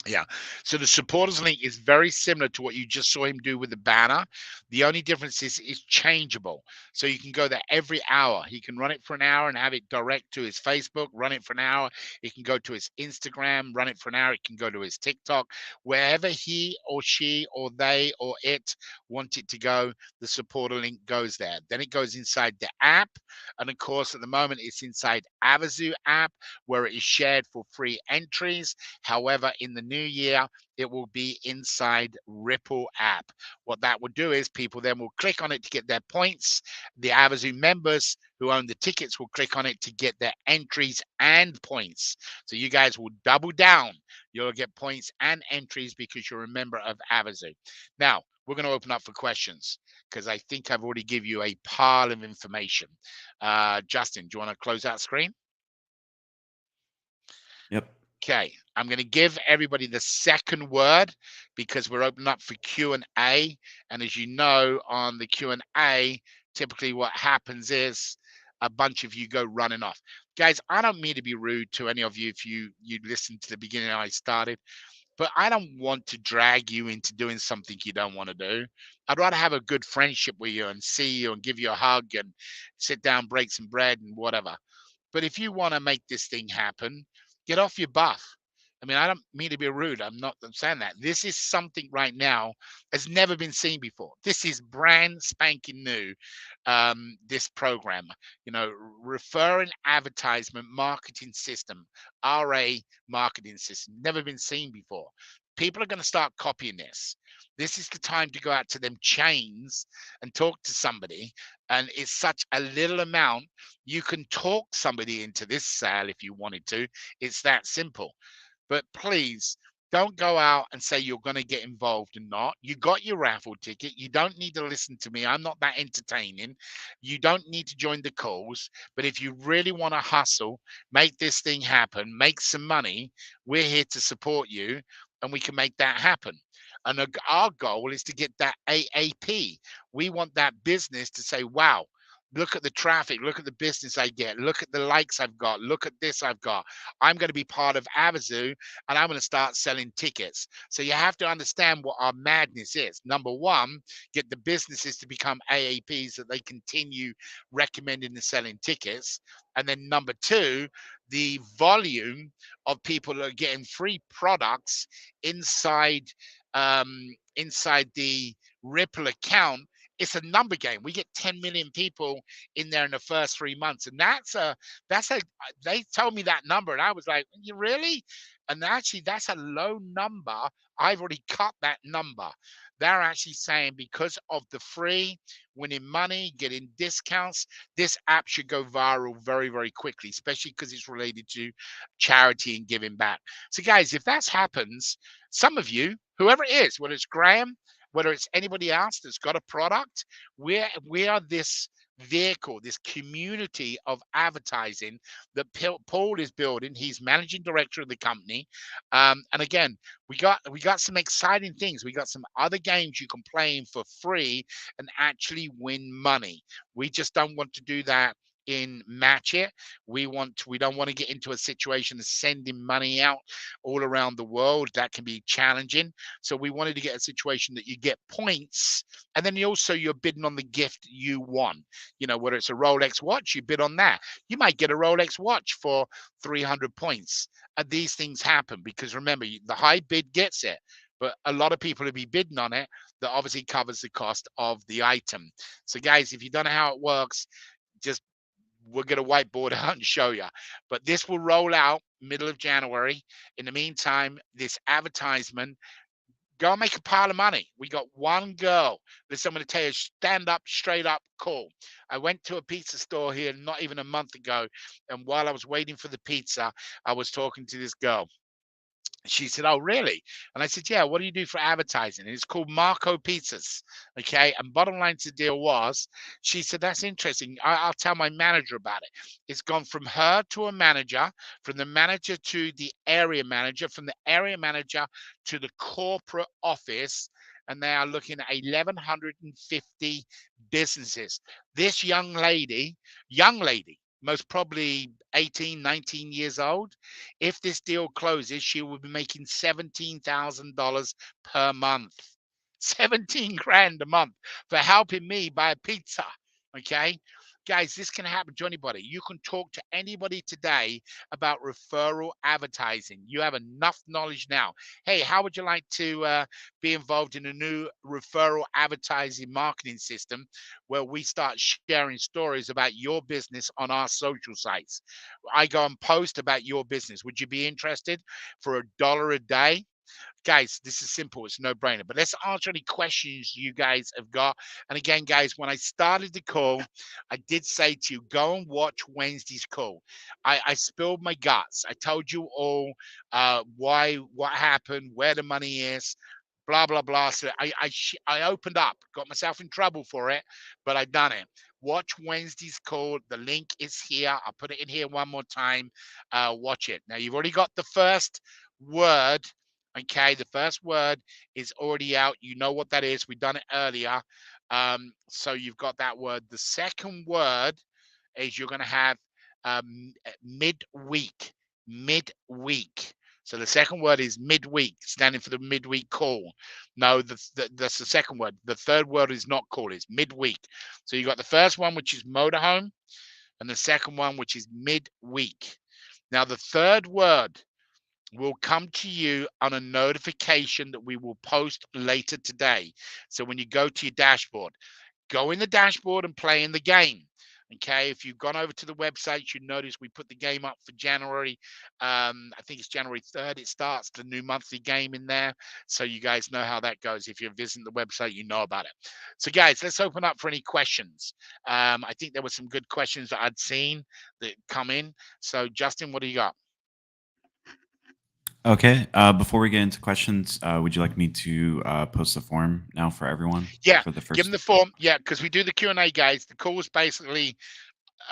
Yeah. So the supporters link is very similar to what you just saw him do with the banner. The only difference is it's changeable. So you can go there every hour. He can run it for an hour and have it direct to his Facebook, run it for an hour. It can go to his Instagram, run it for an hour. It can go to his TikTok. Wherever he or she or they or it want it to go, the supporter link goes there. Then it goes inside the app. And of course, at the moment, it's inside Avazoo app where it is shared for free entries. However, in the new year, it will be inside Ripple app. What that will do is people then will click on it to get their points. The Avazoo members who own the tickets will click on it to get their entries and points. So you guys will double down. You'll get points and entries because you're a member of Avazoo. Now, we're going to open up for questions because I think I've already given you a pile of information. Justin, do you want to close that screen? Yep. Okay, I'm going to give everybody the second word because we're opening up for Q&A. And as you know, on the Q&A, typically what happens is a bunch of you go running off. Guys, I don't mean to be rude to any of you if you listened to the beginning I started, but I don't want to drag you into doing something you don't want to do. I'd rather have a good friendship with you and see you and give you a hug and sit down, break some bread and whatever. But if you want to make this thing happen, get off your buff. I mean, I don't mean to be rude. I'm saying that. This is something right now has never been seen before. This is brand spanking new. This program, referring advertisement marketing system, RA marketing system, never been seen before. People are going to start copying this. This is the time to go out to them chains and talk to somebody. And it's such a little amount. You can talk somebody into this sale if you wanted to. It's that simple. But please don't go out and say you're going to get involved and not. You got your raffle ticket. You don't need to listen to me. I'm not that entertaining. You don't need to join the calls. But if you really want to hustle, make this thing happen, make some money, we're here to support you and we can make that happen. And our goal is to get that AAP. We want that business to say, wow, look at the traffic, look at the business I get, look at the likes I've got, look at this I've got. I'm going to be part of Avazoo and I'm going to start selling tickets. So you have to understand what our madness is. Number one, get the businesses to become AAPs that they continue recommending and selling tickets. And then number two, the volume of people that are getting free products inside inside the Ripple account. It's a number game. We get 10 million people in there in the first 3 months, and that's a. They told me that number, and I was like, "You really?" And actually, that's a low number. I've already cut that number. They're actually saying because of the free, winning money, getting discounts, this app should go viral very, very quickly, especially because it's related to charity and giving back. So, guys, if that happens, some of you, whoever it is, whether it's Graham, whether it's anybody else that's got a product, we are this vehicle, this community of advertising that Paul is building. He's managing director of the company, and again, we got some exciting things. We got some other games you can play in for free and actually win money. We just don't want to do that in match it. We don't want to get into a situation of sending money out all around the world. That can be challenging. So we wanted to get a situation that you get points, and then you're bidding on the gift you won. Whether it's a Rolex watch, you bid on that. You might get a Rolex watch for 300 points. And these things happen because remember, the high bid gets it, but a lot of people will be bidding on it. That obviously covers the cost of the item. So guys, if you don't know how it works, just we're going to whiteboard out and show you. But this will roll out middle of January. In the meantime, this advertisement, go and make a pile of money. We got one girl. Listen, I'm going to tell you, stand up, straight up, cool. I went to a pizza store here not even a month ago. And while I was waiting for the pizza, I was talking to this girl. She said, "Oh, really?" And I said, "Yeah, what do you do for advertising?" And it's called Marco Pizzas. Okay. And bottom line to the deal was, she said, "That's interesting. I'll tell my manager about it." It's gone from her to a manager, from the manager to the area manager, from the area manager to the corporate office. And they are looking at 1,150 businesses. This young lady, most probably 18, 19 years old. If this deal closes, she will be making $17,000 per month. 17 grand a month for helping me buy a pizza. Okay. Guys, this can happen to anybody. You can talk to anybody today about referral advertising. You have enough knowledge now. Hey, how would you like to be involved in a new referral advertising marketing system where we start sharing stories about your business on our social sites? I go and post about your business. Would you be interested for $1 a day? Guys, this is simple. It's no brainer. But let's answer any questions you guys have got. And again, guys, when I started the call, I did say to you, go and watch Wednesday's call. I spilled my guts. I told you all what happened, where the money is, blah blah blah. So I opened up, got myself in trouble for it, but I done it. Watch Wednesday's call. The link is here. I'll put it in here one more time. Watch it. Now you've already got the first word. Okay, the first word is already out. You know what that is. We've done it earlier. So you've got that word. The second word is you're going to have midweek. Midweek. So the second word is midweek, standing for the midweek call. No, that's the second word. The third word is not call, it's midweek. So you got the first one, which is motorhome, and the second one, which is midweek. Now the third word will come to you on a notification that we will post later today. So when you go to your dashboard, go in the dashboard and play in the game. Okay, if you've gone over to the website, you notice we put the game up for January. I think it's January 3rd. It starts the new monthly game in there. So you guys know how that goes. If you're visiting the website, you know about it. So guys, let's open up for any questions. I think there were some good questions that I'd seen that come in. So Justin, what do you got? Okay. Before we get into questions, would you like me to post the form now for everyone? Yeah, For the give them first. the form. Yeah, because we do the Q&A, guys. The call is basically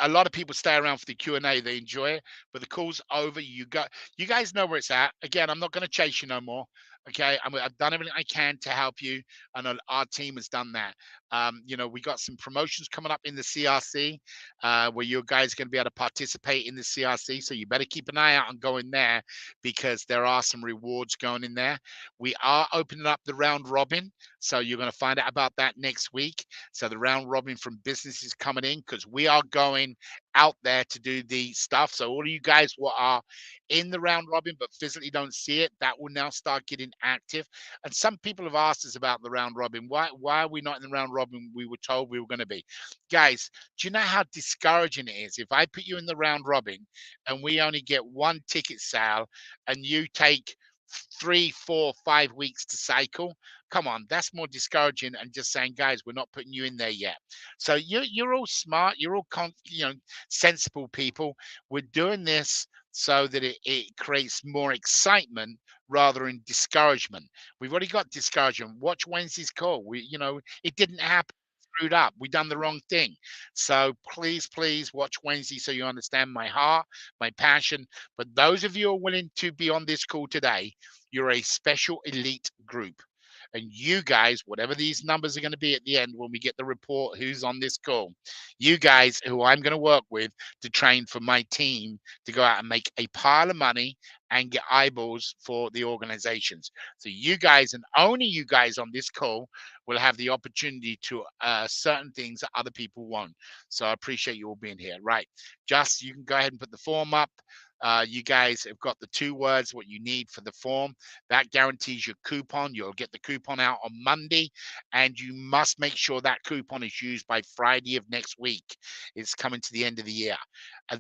a lot of people stay around for the Q&A. They enjoy it, but the call's over. You guys know where it's at. Again, I'm not going to chase you no more. Okay, I've done everything I can to help you, and our team has done that. We got some promotions coming up in the CRC, where you guys are going to be able to participate in the CRC. So you better keep an eye out and go in there because there are some rewards going in there. We are opening up the round robin, so you're going to find out about that next week. So the round robin from businesses coming in because we are going out there to do the stuff. So all of you guys who are in the round robin but physically don't see it, that will now start getting active. And some people have asked us about the round robin. Why are we not in the round robin we were told we were going to be? Guys, do you know how discouraging it is if I put you in the round robin and we only get one ticket sale and you take 3, 4, 5 weeks to cycle? Come on, that's more discouraging and just saying, guys, we're not putting you in there yet. So you're all smart, you're all sensible people. We're doing this so that it creates more excitement rather than discouragement. We've already got discouragement. Watch Wednesday's call. It didn't happen. Screwed up. We done the wrong thing. So please watch Wednesday so you understand my heart, my passion. But those of you who are willing to be on this call today, you're a special elite group. And you guys, whatever these numbers are going to be at the end when we get the report who's on this call, you guys who I'm going to work with to train for my team to go out and make a pile of money and get eyeballs for the organizations. So you guys and only you guys on this call will have the opportunity to certain things that other people won't. So I appreciate you all being here. Right. Just you can go ahead and put the form up. You guys have got the 2 words, what you need for the form. That guarantees your coupon. You'll get the coupon out on Monday, and you must make sure that coupon is used by Friday of next week. It's coming to the end of the year.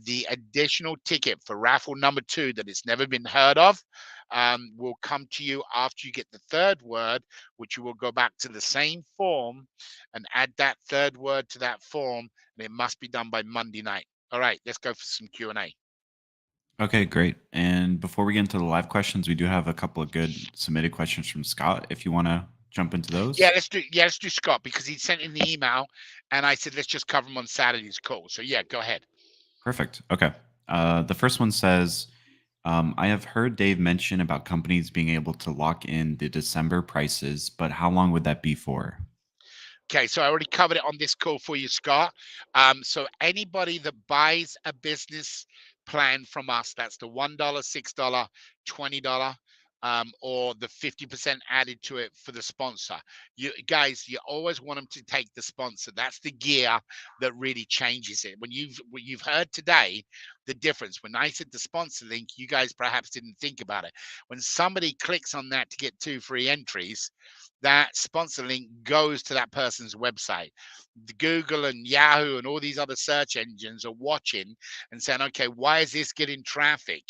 The additional ticket for raffle number 2 that it's never been heard of will come to you after you get the 3rd word, which you will go back to the same form and add that 3rd word to that form, and it must be done by Monday night. All right, let's go for some Q&A. Okay, great. And before we get into the live questions, we do have a couple of good submitted questions from Scott. If you want to jump into those. Yeah, let's do Scott because he sent in the email, and I said let's just cover them on Saturday's call. So yeah, go ahead. Perfect. Okay. The first one says, I have heard Dave mention about companies being able to lock in the December prices, but how long would that be for? Okay, so I already covered it on this call for you, Scott. So anybody that buys a business plan from us, that's the $1, $6, $20, or the 50% added to it for the sponsor. You guys, you always want them to take the sponsor. That's the gear that really changes it. When you've heard today, the difference. When I said the sponsor link, you guys perhaps didn't think about it. When somebody clicks on that to get 2 free entries, that sponsor link goes to that person's website. Google and Yahoo and all these other search engines are watching and saying, okay, why is this getting traffic?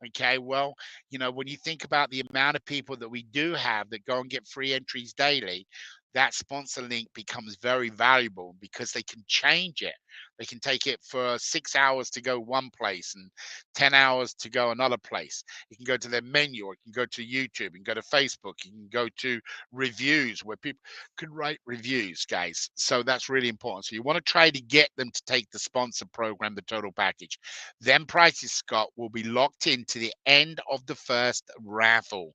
Okay, well, when you think about the amount of people that we do have that go and get free entries daily, that sponsor link becomes very valuable because they can change it. They can take it for 6 hours to go one place and 10 hours to go another place. You can go to their menu, or you can go to YouTube, and go to Facebook, you can go to reviews where people can write reviews, guys. So that's really important. So you want to try to get them to take the sponsor program, the total package. Then prices, Scott, will be locked in to the end of the first raffle,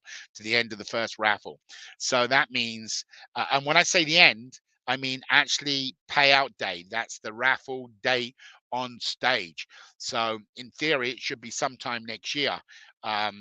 So that means, and when I say the end, I mean actually payout day. That's the raffle date on stage. So in theory, it should be sometime next year. I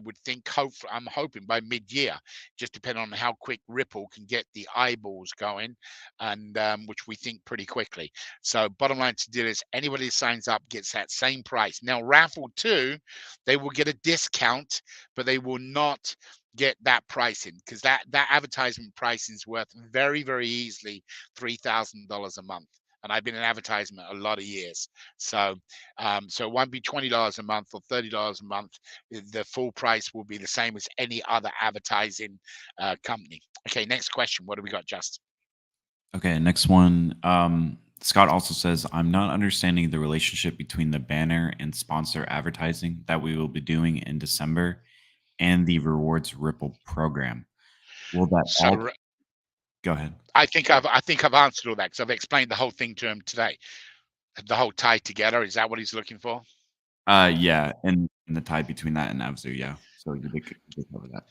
would think, I'm hoping by mid-year, just depending on how quick Ripple can get the eyeballs going, and which we think pretty quickly. So bottom line to deal is anybody who signs up gets that same price. Now raffle 2, they will get a discount, but they will not get that pricing, because that advertisement pricing is worth very, very easily $3,000 a month. And I've been in advertisement a lot of years. So so it won't be $20 a month or $30 a month. The full price will be the same as any other advertising company. Okay, next question. What do we got, Justin? Okay, next one. Scott also says, I'm not understanding the relationship between the banner and sponsor advertising that we will be doing in December and the rewards Ripple program. Will that all So go ahead? I think I've answered all that, because I've explained the whole thing to him today. The whole tie together, is that what he's looking for? Yeah, and the tie between that and Avazoo, yeah. So you did cover that.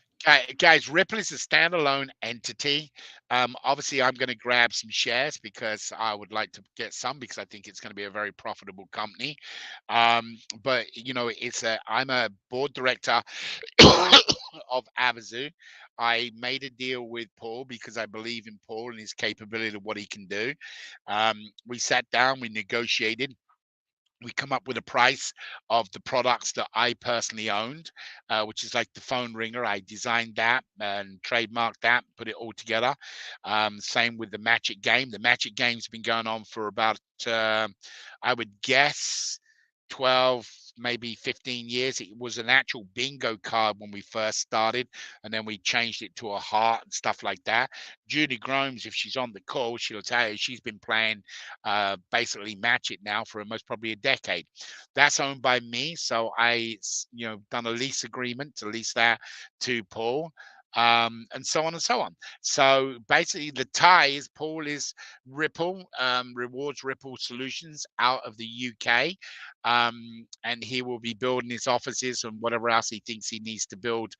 Guys, Ripple is a standalone entity. Obviously, I'm going to grab some shares because I would like to get some, because I think it's going to be a very profitable company. But I'm a board director of Avazoo. I made a deal with Paul because I believe in Paul and his capability of what he can do. We sat down, we negotiated. We come up with a price of the products that I personally owned, which is like the phone ringer. I designed that and trademarked that, put it all together. Same with the Magic game. The Magic game's been going on for about, I would guess, 12, maybe 15 years. It was an actual bingo card when we first started, and then we changed it to a heart and stuff like that. Judy Gromes, if she's on the call, she'll tell you she's been playing basically Match It now for almost probably a decade. That's owned by me, so I done a lease agreement to lease that to Paul, and so on and so on. So basically the tie is Paul is Ripple, rewards Ripple Solutions out of the UK, and he will be building his offices and whatever else he thinks he needs to build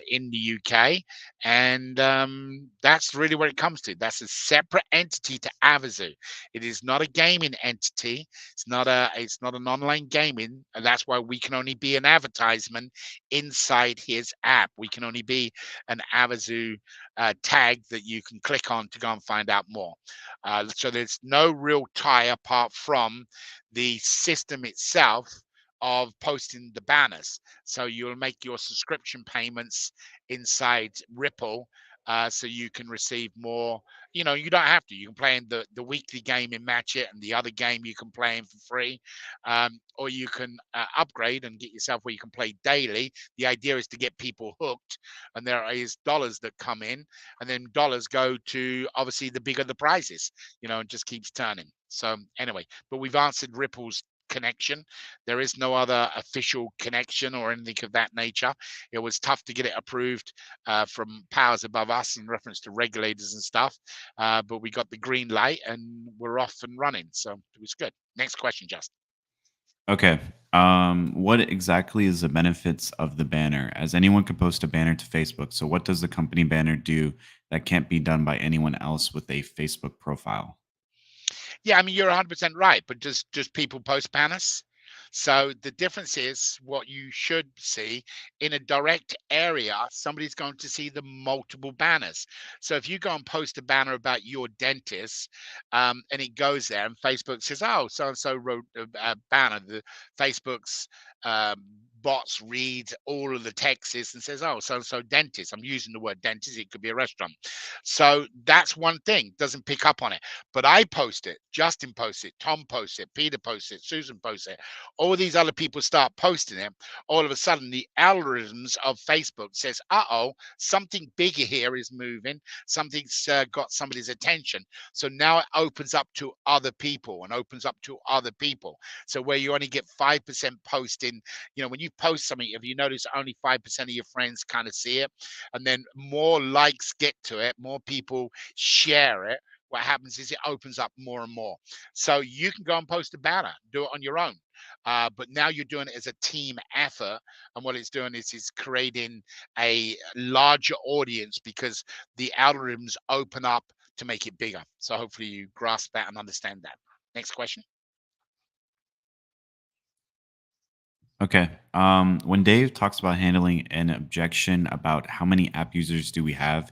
in the UK, and that's really what it comes to. That's a separate entity to Avazoo. It is not a gaming entity. It's not an online gaming, and that's why we can only be an advertisement inside his app. We can only be an Avazoo tag that you can click on to go and find out more. So there's no real tie apart from the system itself of posting the banners. So you'll make your subscription payments inside Ripple, so you can receive more. You don't have to. You can play in the weekly game in Match It, and the other game you can play in for free, or you can upgrade and get yourself where you can play daily. The idea is to get people hooked, and there is dollars that come in, and then dollars go to obviously the bigger the prizes. And just keeps turning. So anyway, but we've answered Ripple's connection. There is no other official connection or anything of that nature. It was tough to get it approved from powers above us in reference to regulators and stuff, but we got the green light and we're off and running. So it was good. Next question, Justin. Okay. What exactly is the benefits of the banner? As anyone can post a banner to Facebook. So what does the company banner do that can't be done by anyone else with a Facebook profile. Yeah, I mean, you're 100% right, but does people post banners? So the difference is what you should see in a direct area, somebody's going to see the multiple banners. So if you go and post a banner about your dentist, and it goes there, and Facebook says, "Oh, so and so wrote a banner." The Facebook's um, bots reads all of the texts and says, "Oh, so and so dentist." I'm using the word dentist. It could be a restaurant. So that's one thing. Doesn't pick up on it. But I post it, Justin posts it, Tom posts it, Peter posts it, Susan posts it. All these other people start posting it. All of a sudden, the algorithms of Facebook says, "Uh-oh, something bigger here is moving. Something's got somebody's attention." So now it opens up to other people and opens up to other people. So where you only get 5% posting, when you post something, if you notice only 5% of your friends kind of see it, and then more likes get to it, more people share it, what happens is it opens up more and more. So you can go and post a banner, do it on your own. But now you're doing it as a team effort. And what it's doing is it's creating a larger audience because the algorithms open up to make it bigger. So hopefully you grasp that and understand that. Next question. Okay. When Dave talks about handling an objection about how many app users do we have,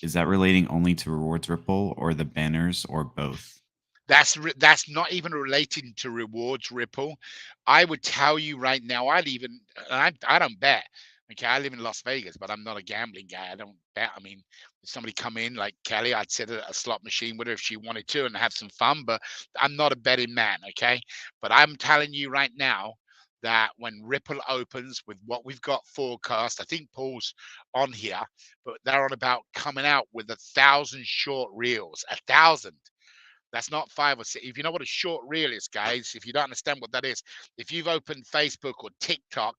is that relating only to rewards Ripple or the banners or both? That's not even relating to rewards Ripple. I would tell you right now, I don't bet. Okay, I live in Las Vegas, but I'm not a gambling guy. I don't bet. I mean, if somebody come in like Kelly, I'd sit at a slot machine with her if she wanted to and have some fun, but I'm not a betting man, okay? But I'm telling you right now that when Ripple opens with what we've got forecast, I think Paul's on here, but they're on about coming out with 1,000 short reels, 1,000. That's not 5 or 6. If you know what a short reel is, guys, if you don't understand what that is, if you've opened Facebook or TikTok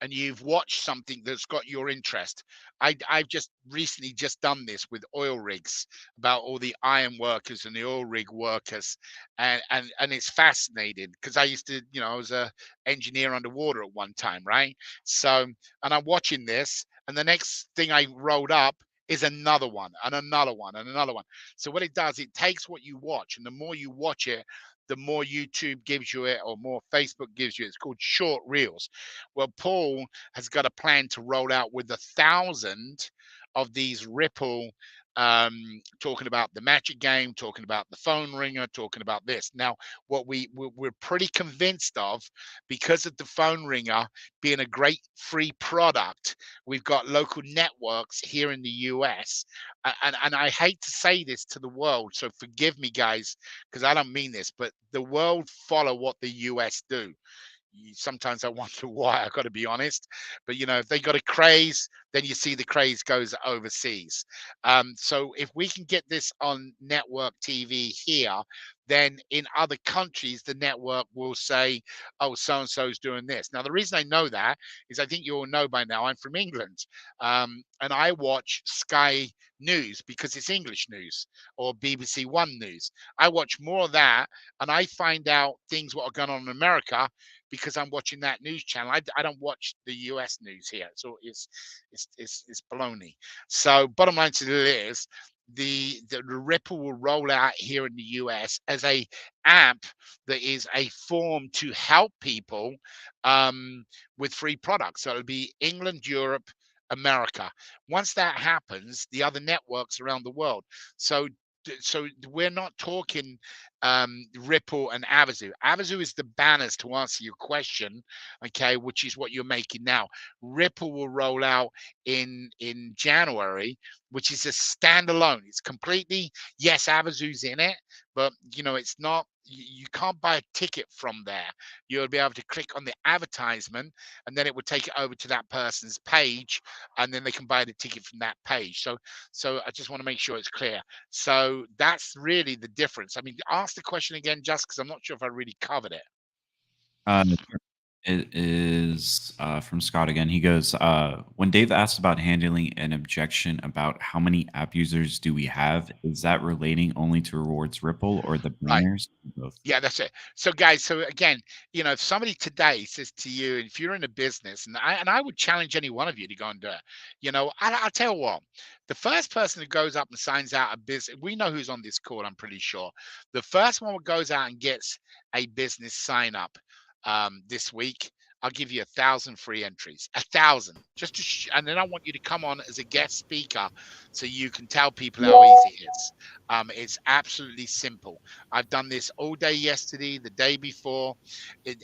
and you've watched something that's got your interest. I've just recently just done this with oil rigs about all the iron workers and the oil rig workers, and it's fascinating because I used to, I was a engineer underwater at one time, right? So, and I'm watching this, and the next thing I rolled up is another one and another one and another one. So what it does, it takes what you watch, and the more you watch it, the more YouTube gives you it, or more Facebook gives you. It's called short reels. Well, Paul has got a plan to roll out with 1,000 of these Ripple, talking about the magic game, talking about the phone ringer, talking about this. Now, what we're pretty convinced of, because of the phone ringer being a great free product, we've got local networks here in the US. And I hate to say this to the world, so forgive me, guys, because I don't mean this, but the world follow what the US do. Sometimes I wonder why, I got to be honest. But if they got a craze, then you see the craze goes overseas. So if we can get this on network TV here, then in other countries the network will say, "Oh, so and so's doing this." Now the reason I know that is, I think you all know by now, I'm from England, and I watch Sky News because it's English news, or BBC One news. I watch more of that, and I find out things what are going on in America because I'm watching that news channel. I don't watch the US news here. So it's baloney. So bottom line to it is, the Ripple will roll out here in the US as a app that is a form to help people, with free products. So it'll be England, Europe, America. Once that happens, the other networks around the world. So so we're not talking Ripple and Avazoo. Avazoo is the banners, to answer your question, okay, which is what you're making now. Ripple will roll out in January, which is a standalone. It's completely, yes, Avazoo's in it, but it's not. You can't buy a ticket from there. You'll be able to click on the advertisement, and then it will take it over to that person's page, and then they can buy the ticket from that page. So I just want to make sure it's clear. So that's really the difference. I mean, ask the question again, just because I'm not sure if I really covered it. Uh, It is from Scott again. He goes, when Dave asked about handling an objection about how many app users do we have, is that relating only to rewards Ripple or the Right. banners? Both. Yeah, that's it. So, guys, so again, if somebody today says to you, if you're in a business, and I would challenge any one of you to go and do it, I'll tell you what, the first person who goes up and signs out a business, we know who's on this call, I'm pretty sure. The first one who goes out and gets a business sign up this week, I'll give you 1,000 free entries, 1,000, just and then I want you to come on as a guest speaker so you can tell people how easy it is. It's absolutely simple. I've done this all day yesterday, the day before.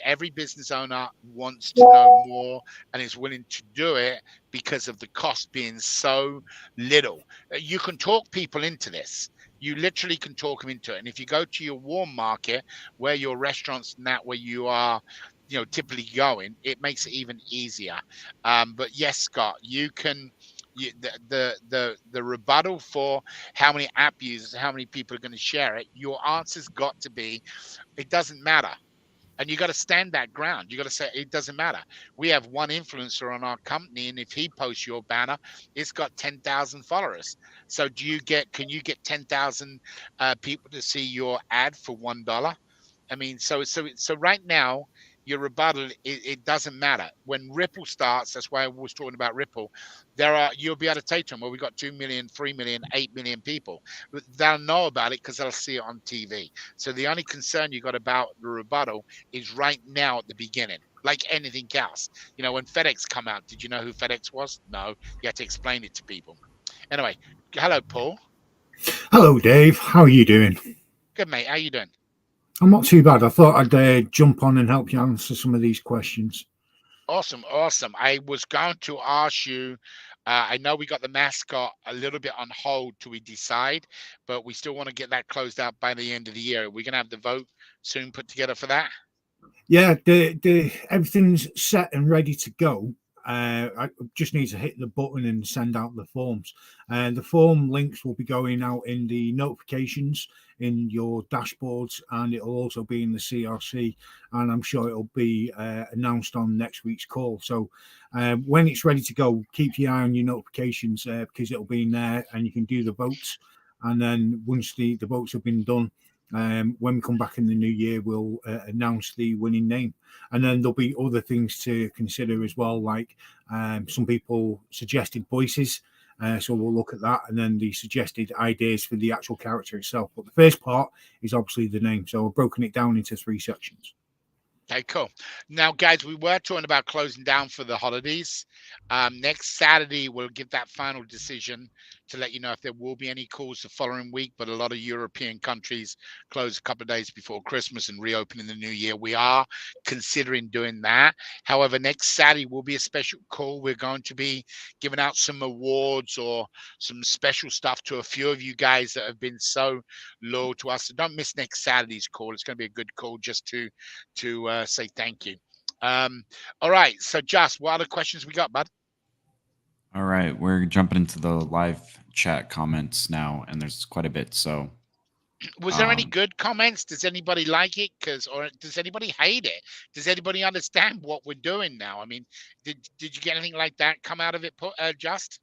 Every business owner wants to know more and is willing to do it because of the cost being so little. You can talk people into this. You literally can talk them into it. And if you go to your warm market, where your restaurants and that, where you are, typically going, it makes it even easier. But yes, Scott, you can. The rebuttal for how many app users, how many people are going to share it, your answer's got to be, it doesn't matter. And you got to stand that ground. You got to say, it doesn't matter. We have one influencer on our company, and if he posts your banner, it's got 10,000 followers. So can you get 10,000 people to see your ad for $1? I mean, so right now, your rebuttal, it doesn't matter. When Ripple starts, that's why I was talking about Ripple. You'll be able to take to them, well, we got 2 million, 3 million, 8 million people. They'll know about it because they'll see it on TV. So the only concern you got about the rebuttal is right now at the beginning, like anything else. When FedEx come out, did you know who FedEx was? No, you had to explain it to people. Anyway, hello, Paul. Hello, Dave. How are you doing? Good, mate. How you doing? I'm not too bad. I thought I'd jump on and help you answer some of these questions. Awesome, awesome. I was going to ask you, I know we got the mascot a little bit on hold till we decide, but we still want to get that closed out by the end of the year. We're going to have the vote soon put together for that. Yeah, the everything's set and ready to go. I just need to hit the button and send out the forms. The form links will be going out in the notifications in your dashboards, and it'll also be in the CRC. And I'm sure it'll be announced on next week's call. So when it's ready to go, keep your eye on your notifications because it'll be in there, and you can do the votes. And then once the votes have been done, when we come back in the new year, we'll announce the winning name. And then there'll be other things to consider as well, like some people suggested voices. So we'll look at that, and then the suggested ideas for the actual character itself. But the first part is obviously the name. So I've broken it down into 3 sections. Okay, cool. Now, guys, we were talking about closing down for the holidays. Next Saturday, we'll give that final decision to let you know if there will be any calls the following week. But a lot of European countries close a couple of days before Christmas and reopen in the new year. We are considering doing that. However, next Saturday will be a special call. We're going to be giving out some awards or some special stuff to a few of you guys that have been so loyal to us. So don't miss next Saturday's call. It's going to be a good call just to say thank you. All right, so Just, what other questions we got, bud? All right, we're jumping into the live chat comments now, and there's quite a bit. So, was there any good comments? Does anybody like it? Or does anybody hate it? Does anybody understand what we're doing now? I mean, did you get anything like that come out of it, Just?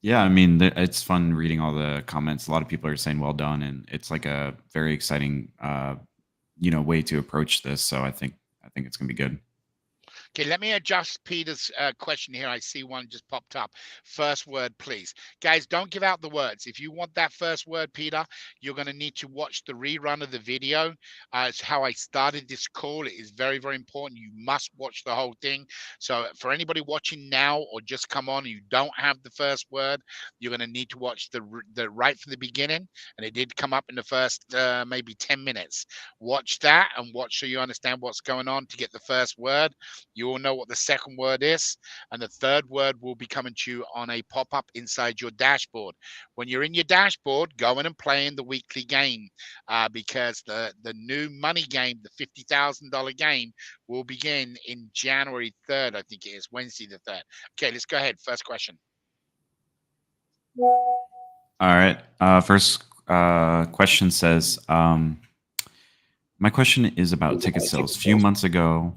yeah, I mean, it's fun reading all the comments. A lot of people are saying well done, and it's like a very exciting, way to approach this. So I think it's gonna be good. Okay, let me adjust Peter's question here. I see one just popped up. First word, please. Guys, don't give out the words. If you want that first word, Peter, you're going to need to watch the rerun of the video. It's how I started this call. It is very, very important. You must watch the whole thing. So for anybody watching now or just come on and you don't have the first word, you're going to need to watch the right from the beginning. And it did come up in the first maybe 10 minutes. Watch that and watch so you understand what's going on to get the first word. You all know what the second word is, and the third word will be coming to you on a pop-up inside your dashboard. When you're in your dashboard, go in and play in the weekly game because the new money game, the $50,000 game, will begin in January 3rd. I think it is Wednesday the 3rd. Okay, let's go ahead. First question. All right. First question says, my question is about ticket sales. A few months ago,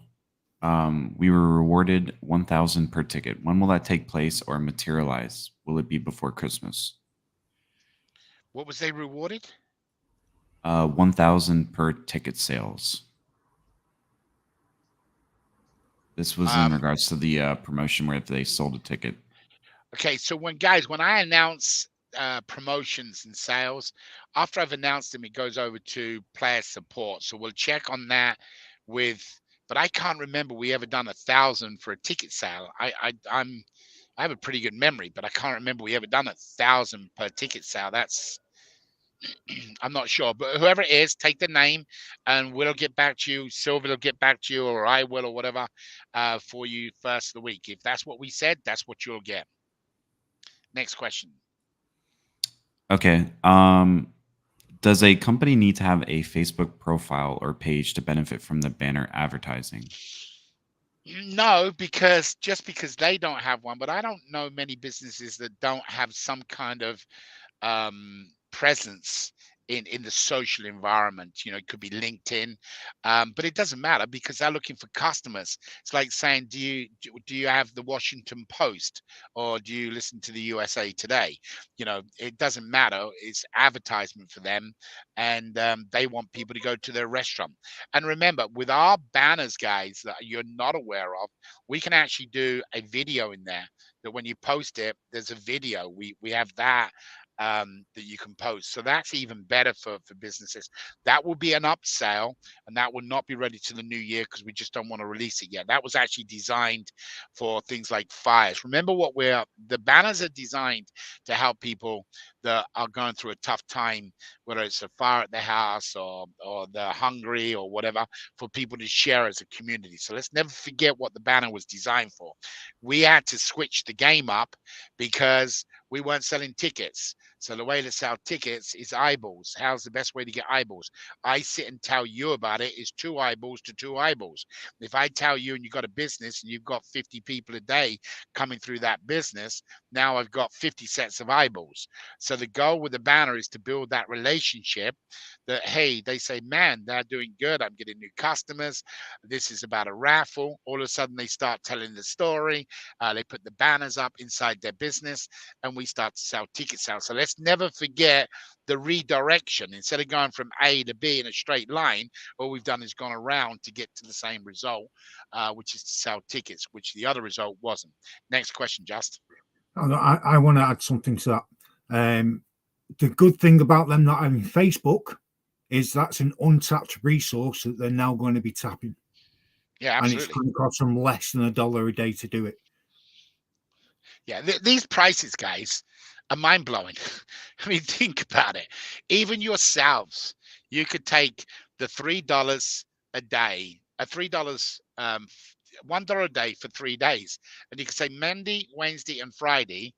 We were rewarded 1,000 per ticket. When will that take place or materialize? Will it be before Christmas? What was they rewarded? 1,000 per ticket sales. This was in regards to the promotion where they sold a ticket. Okay, so when I announce promotions and sales, after I've announced them, it goes over to player support. So we'll check on that with, but I can't remember we ever done 1,000 for a ticket sale. I have a pretty good memory, but I can't remember we ever done 1,000 per ticket sale. That's I'm not sure, but whoever it is, take the name, and we'll get back to you. Sylvia will get back to you, or I will, or whatever, for you first of the week. If that's what we said, that's what you'll get. Next question. Okay. Does a company need to have a Facebook profile or page to benefit from the banner advertising? No, because just because they don't have one, but I don't know many businesses that don't have some kind of presence in the social environment. You know, it could be LinkedIn, but it doesn't matter because they're looking for customers. It's like saying, do you have the Washington Post or do you listen to the USA Today? You know, it doesn't matter. It's advertisement for them, and they want people to go to their restaurant. And remember, with our banners, guys, that you're not aware of, we can actually do a video in there. That when you post it, there's a video. We have that that you can post. So that's even better for businesses. That will be an upsell, and that will not be ready to the new year because we just don't want to release it yet. That was actually designed for things like fires. Remember the banners are designed to help people that are going through a tough time, whether it's a fire at their house or they're hungry or whatever, for people to share as a community. So let's never forget what the banner was designed for. We had to switch the game up because we weren't selling tickets. So the way to sell tickets is eyeballs. How's the best way to get eyeballs? I sit and tell you about it is 2 eyeballs to 2 eyeballs. If I tell you and you've got a business and you've got 50 people a day coming through that business, now I've got 50 sets of eyeballs. So the goal with the banner is to build that relationship that, hey, they say, man, they're doing good. I'm getting new customers. This is about a raffle. All of a sudden they start telling the story. They put the banners up inside their business and we start to sell ticket sales. So let's never forget the redirection. Instead of going from A to B in a straight line, all we've done is gone around to get to the same result, which is to sell tickets, which the other result wasn't. Next question, Just. I want to add something to that. The good thing about them not having Facebook is that's an untapped resource that they're now going to be tapping. Yeah, and it's absolutely. going to cost them less than $1 a day to do it. Yeah, these prices, guys, are mind blowing. I mean, think about it. Even yourselves, you could take the $3 a day, $3, $1 a day for 3 days, and you could say Monday, Wednesday, and Friday.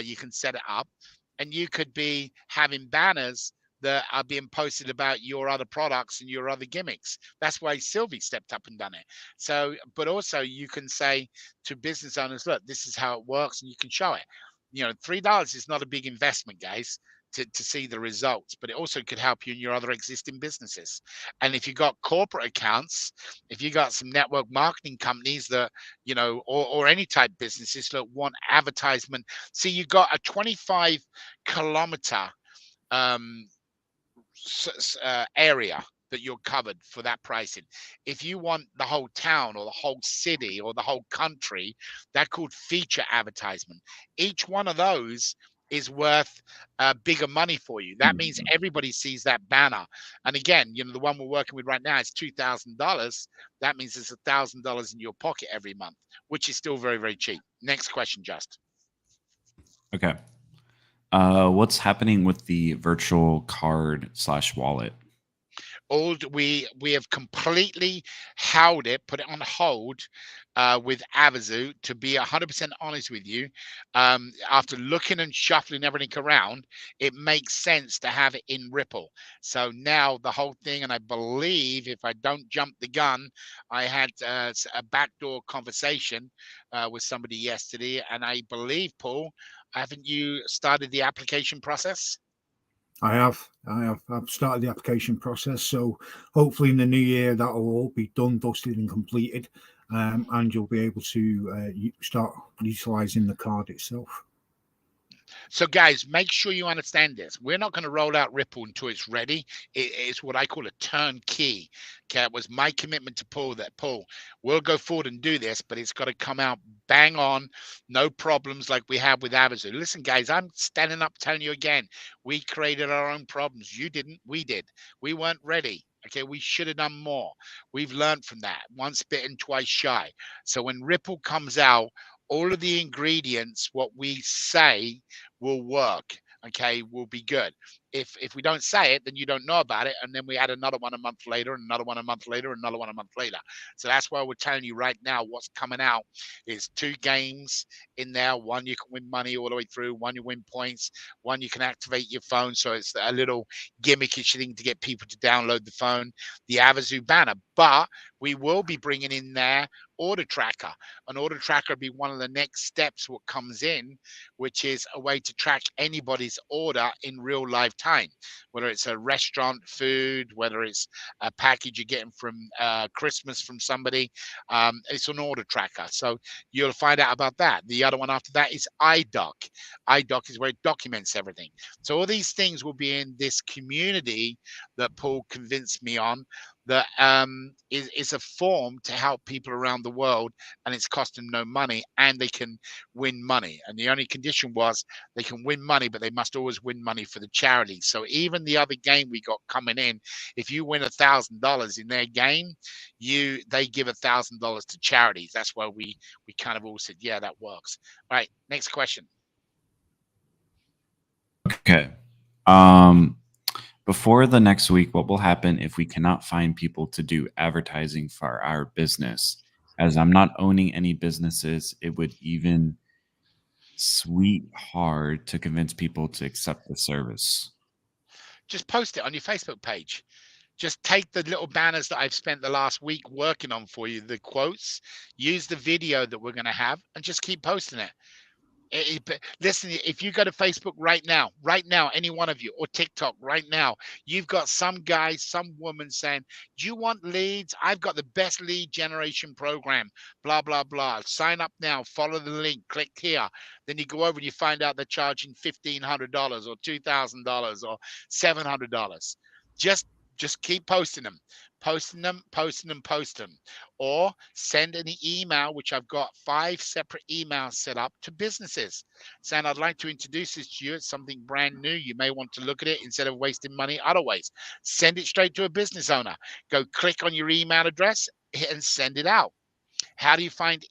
You can set it up, and you could be having banners that are being posted about your other products and your other gimmicks. That's why Sylvie stepped up and done it. So, but also you can say to business owners, look, this is how it works, and you can show it. You know, $3 is not a big investment, guys, to see the results, but it also could help you in your other existing businesses. And if you got corporate accounts, if you got some network marketing companies that, you know, or any type businesses that want advertisement, see, you got a 25-kilometer area that you're covered for that pricing. If you want the whole town or the whole city or the whole country, they're called feature advertisement. Each one of those is worth bigger money for you. That means everybody sees that banner. And again, you know, the one we're working with right now is $2,000. That means there's $1,000 in your pocket every month, which is still very, very cheap. Next question, Just. Okay. What's happening with the virtual card / wallet? We have completely held it, put it on hold with Avazoo. To be 100% honest with you, after looking and shuffling everything around, it makes sense to have it in Ripple. So now the whole thing, and I believe if I don't jump the gun, I had a backdoor conversation with somebody yesterday, and I believe, Paul, haven't you started the application process? I've started the application process. So hopefully in the new year, that'll all be done, dusted and completed. and you'll be able to start utilizing the card itself. So, guys, make sure you understand this. We're not going to roll out Ripple until it's ready. It's what I call a turnkey. Okay, it was my commitment to Paul that Paul, we'll go forward and do this, but it's got to come out bang on, no problems like we have with Avazoo. Listen, guys, I'm standing up telling you again, we created our own problems. You didn't, we did. We weren't ready. Okay, we should have done more. We've learned from that. Once bitten, twice shy. So when Ripple comes out, all of the ingredients, what we say will work, okay, will be good. If we don't say it, then you don't know about it, and then we add another one a month later, and another one a month later, and another one a month later. So that's why we're telling you right now what's coming out is 2 games in there. One you can win money all the way through, one you win points, one you can activate your phone, so it's a little gimmicky thing to get people to download the phone, the Avazoo banner. But we will be bringing in there order tracker. An order tracker will be one of the next steps what comes in, which is a way to track anybody's order in real live time, whether it's a restaurant food, whether it's a package you're getting from Christmas from somebody. It's an order tracker, so you'll find out about that. The other one after that is iDoc. iDoc is where it documents everything. So all these things will be in this community that Paul convinced me on, that is a form to help people around the world, and it's costing no money, and they can win money. And the only condition was they can win money, but they must always win money for the charity. So even the other game we got coming in, if you win $1,000 in their game, they give $1,000 to charities. That's why we kind of all said, yeah, that works. All right, next question. Okay. Before the next week, what will happen if we cannot find people to do advertising for our business? As I'm not owning any businesses, it would even sweet hard to convince people to accept the service. Just post it on your Facebook page. Just take the little banners that I've spent the last week working on for you, the quotes, use the video that we're going to have, and just keep posting it. Listen, if you go to Facebook right now, any one of you, or TikTok right now, you've got some guy, some woman saying, do you want leads? I've got the best lead generation program, blah, blah, blah. Sign up now, follow the link, click here. Then you go over and you find out they're charging $1,500 or $2,000 or $700. Just keep posting them, or send an email, which I've got 5 separate emails set up to businesses saying, I'd like to introduce this to you. It's something brand new. You may want to look at it instead of wasting money other ways. Send it straight to a business owner. Go click on your email address and send it out. How do you find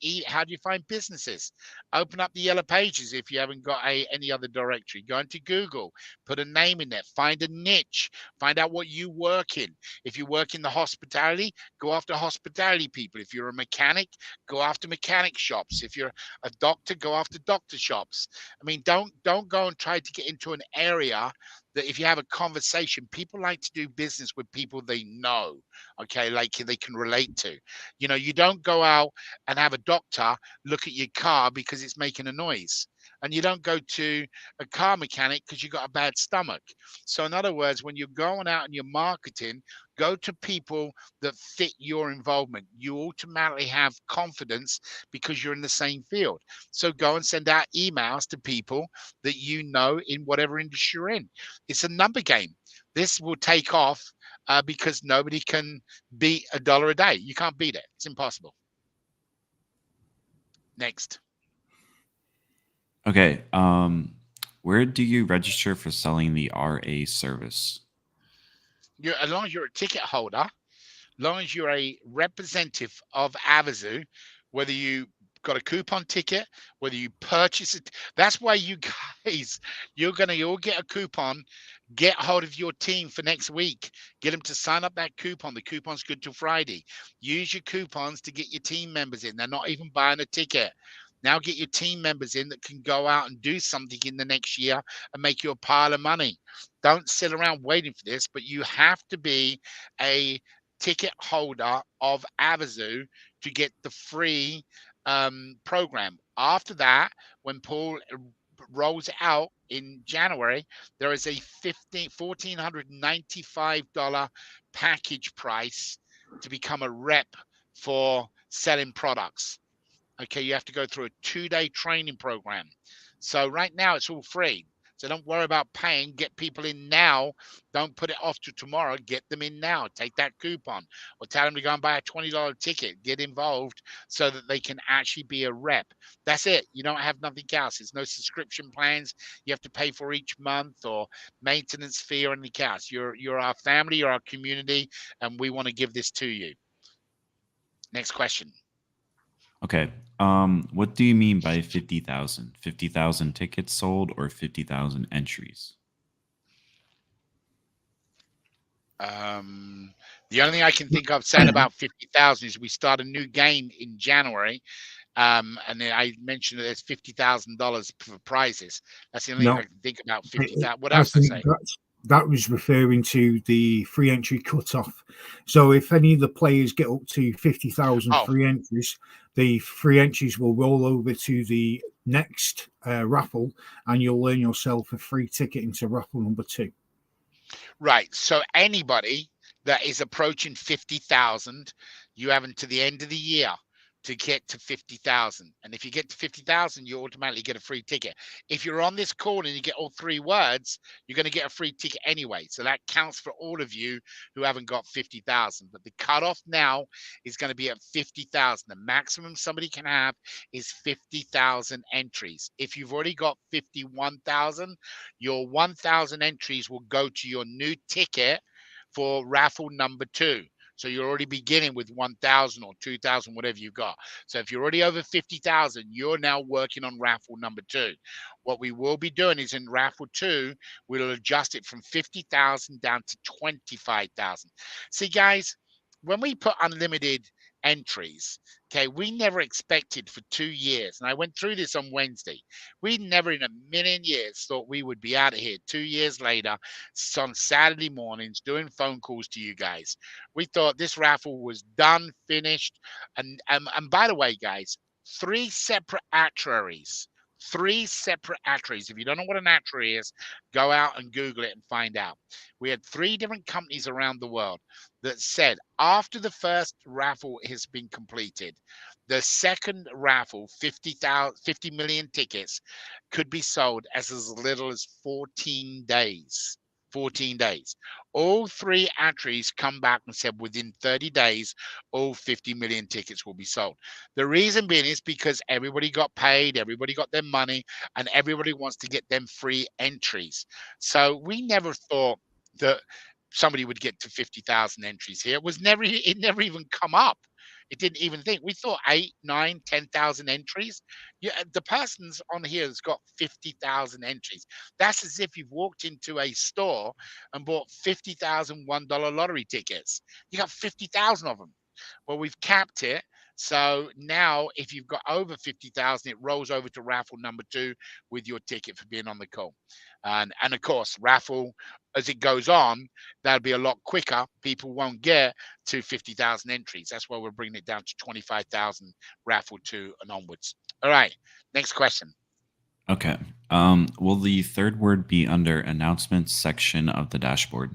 businesses? Open up the yellow pages if you haven't got any other directory. Go into Google, put a name in there, find a niche, find out what you work in. If you work in the hospitality, go after hospitality people. If you're a mechanic, go after mechanic shops. If you're a doctor, go after doctor shops. I mean, don't go and try to get into an area that if you have a conversation, people like to do business with people they know, okay, like they can relate to. You know, you don't go out and have a doctor look at your car because it's making a noise. And you don't go to a car mechanic because you got a bad stomach. So in other words, when you're going out and you're marketing, go to people that fit your involvement. You automatically have confidence because you're in the same field. So go and send out emails to people that you know in whatever industry you're in. It's a number game. This will take off because nobody can beat $1 a day. You can't beat it. It's impossible. Next. Okay. Where do you register for selling the RA service? As long as you're a ticket holder, as long as you're a representative of Avazoo, whether you got a coupon ticket, whether you purchase it, that's why you guys, you'll get a coupon. Get hold of your team for next week. Get them to sign up that coupon. The coupon's good till Friday. Use your coupons to get your team members in. They're not even buying a ticket. Now get your team members in that can go out and do something in the next year and make you a pile of money. Don't sit around waiting for this, but you have to be a ticket holder of Avazoo to get the free program. After that, when Paul rolls out in January, there is a $1,495 package price to become a rep for selling products. Okay, you have to go through a 2-day training program. So right now it's all free. So don't worry about paying. Get people in now. Don't put it off to tomorrow. Get them in now. Take that coupon or tell them to go and buy a $20 ticket. Get involved so that they can actually be a rep. That's it. You don't have nothing else. There's no subscription plans you have to pay for each month or maintenance fee or anything else. You're our family, you're our community, and we want to give this to you. Next question. Okay. What do you mean by 50,000? 50,000 tickets sold or 50,000 entries? The only thing I can think of saying about 50,000 is we start a new game in January. And then I mentioned that there's $50,000 for prizes. That's the only thing I can think about. 50,000. What else did I say? That was referring to the free entry cutoff. So if any of the players get up to 50,000 free entries, the free entries will roll over to the next raffle, and you'll earn yourself a free ticket into raffle number 2. Right. So anybody that is approaching 50,000, you have until the end of the year to get to 50,000. And if you get to 50,000, you automatically get a free ticket. If you're on this call and you get all 3 words, you're going to get a free ticket anyway. So that counts for all of you who haven't got 50,000. But the cutoff now is going to be at 50,000. The maximum somebody can have is 50,000 entries. If you've already got 51,000, your 1,000 entries will go to your new ticket for raffle number 2. So you're already beginning with 1,000 or 2,000, whatever you got. So if you're already over 50,000, you're now working on raffle number 2. What we will be doing is in raffle 2, we'll adjust it from 50,000 down to 25,000. See, guys, when we put unlimited entries, okay, we never expected for 2 years, and I went through this on Wednesday, we never in a million years thought we would be out of here 2 years later on Saturday mornings doing phone calls to you guys. We thought this raffle was done, finished, and by the way, guys, 3 separate actuaries. 3 separate actuaries. If you don't know what an actuary is, go out and Google it and find out. We had 3 different companies around the world that said after the first raffle has been completed, the second raffle, 50 million tickets, could be sold as little as 14 days. 14 days. All 3 actuaries come back and said within 30 days, all 50 million tickets will be sold. The reason being is because everybody got paid, everybody got their money, and everybody wants to get them free entries. So we never thought that somebody would get to 50,000 entries here. It never even come up. It didn't even think. We thought 8, 9, 10,000 entries. Yeah, the person's on here has got 50,000 entries. That's as if you've walked into a store and bought 50,000 $1 lottery tickets. You got 50,000 of them. Well, we've capped it. So now if you've got over 50,000, it rolls over to raffle number 2 with your ticket for being on the call. And of course, raffle, as it goes on, that'll be a lot quicker. People won't get to 50,000 entries. That's why we're bringing it down to 25,000 raffle 2 and onwards. All right, next question. Okay. Will the third word be under announcements section of the dashboard?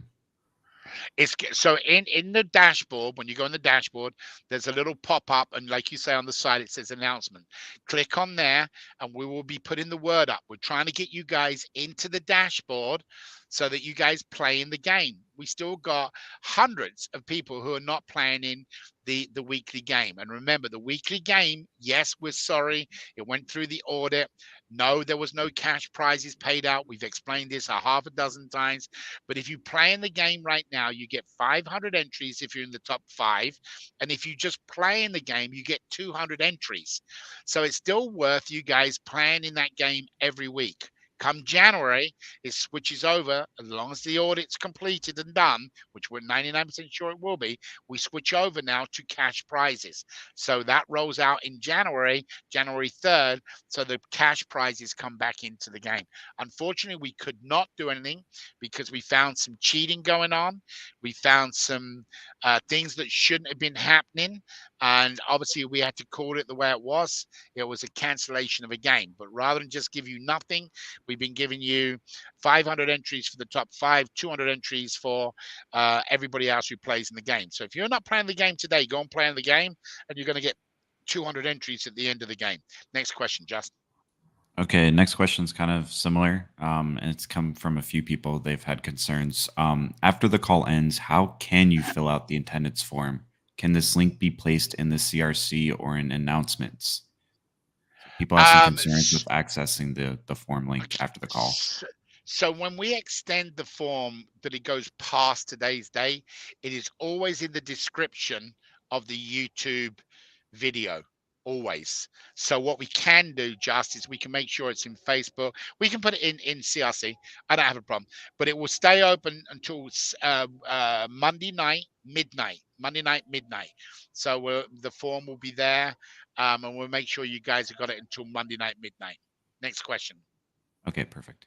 It's so in the dashboard, when you go in the dashboard, there's a little pop-up, and like you say on the side, it says announcement. Click on there, and we will be putting the word up. We're trying to get you guys into the dashboard so that you guys play in the game. We still got hundreds of people who are not playing in the weekly game. And remember, the weekly game, yes, we're sorry, it went through the audit. No, there was no cash prizes paid out. We've explained this a half a dozen times. But if you play in the game right now, you get 500 entries if you're in the top 5. And if you just play in the game, you get 200 entries. So it's still worth you guys playing in that game every week. Come January, it switches over. As long as the audit's completed and done, which we're 99% sure it will be, we switch over now to cash prizes. So that rolls out in January 3rd. So the cash prizes come back into the game. Unfortunately, we could not do anything because we found some cheating going on. We found some things that shouldn't have been happening. And obviously, we had to call it the way it was. It was a cancellation of a game. But rather than just give you nothing, we've been giving you 500 entries for the top 5, 200 entries for everybody else who plays in the game. So if you're not playing the game today, go and play in the game, and you're going to get 200 entries at the end of the game. Next question, Justin. Okay, next question is kind of similar, and it's come from a few people. They've had concerns. After the call ends, how can you fill out the attendance form? Can this link be placed in the CRC or in announcements? So people have some concerns with accessing the form link after the call. So when we extend the form that it goes past today's day, it is always in the description of the YouTube video. Always. So what we can do, just is we can make sure it's in Facebook. We can put it in CRC. I don't have a problem, but it will stay open until Monday night midnight. Monday night midnight. So the form will be there, and we'll make sure you guys have got it until Monday night midnight. Next question. Okay, perfect.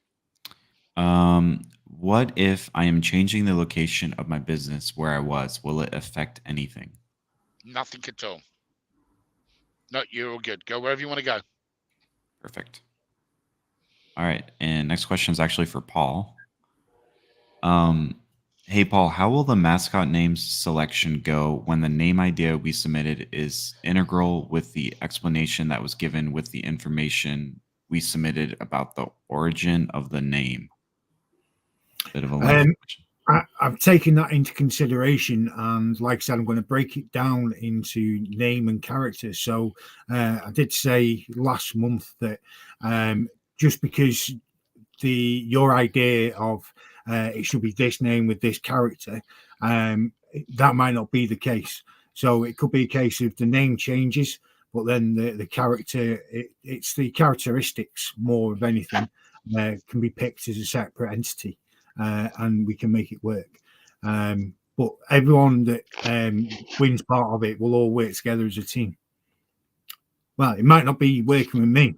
What if I am changing the location of my business where I was? Will it affect anything? Nothing at all. No, you're all good. Go wherever you want to go. Perfect. All right. And next question is actually for Paul. Hey, Paul, how will the mascot names selection go when the name idea we submitted is integral with the explanation that was given with the information we submitted about the origin of the name? Bit of a lengthy question. I've taken that into consideration, and like I said, I'm going to break it down into name and character. So I did say last month that just because your idea of it should be this name with this character, that might not be the case. So it could be a case of the name changes, but then the character, it's the characteristics more of anything, can be picked as a separate entity. And we can make it work. But everyone that wins part of it will all work together as a team. Well, it might not be working with me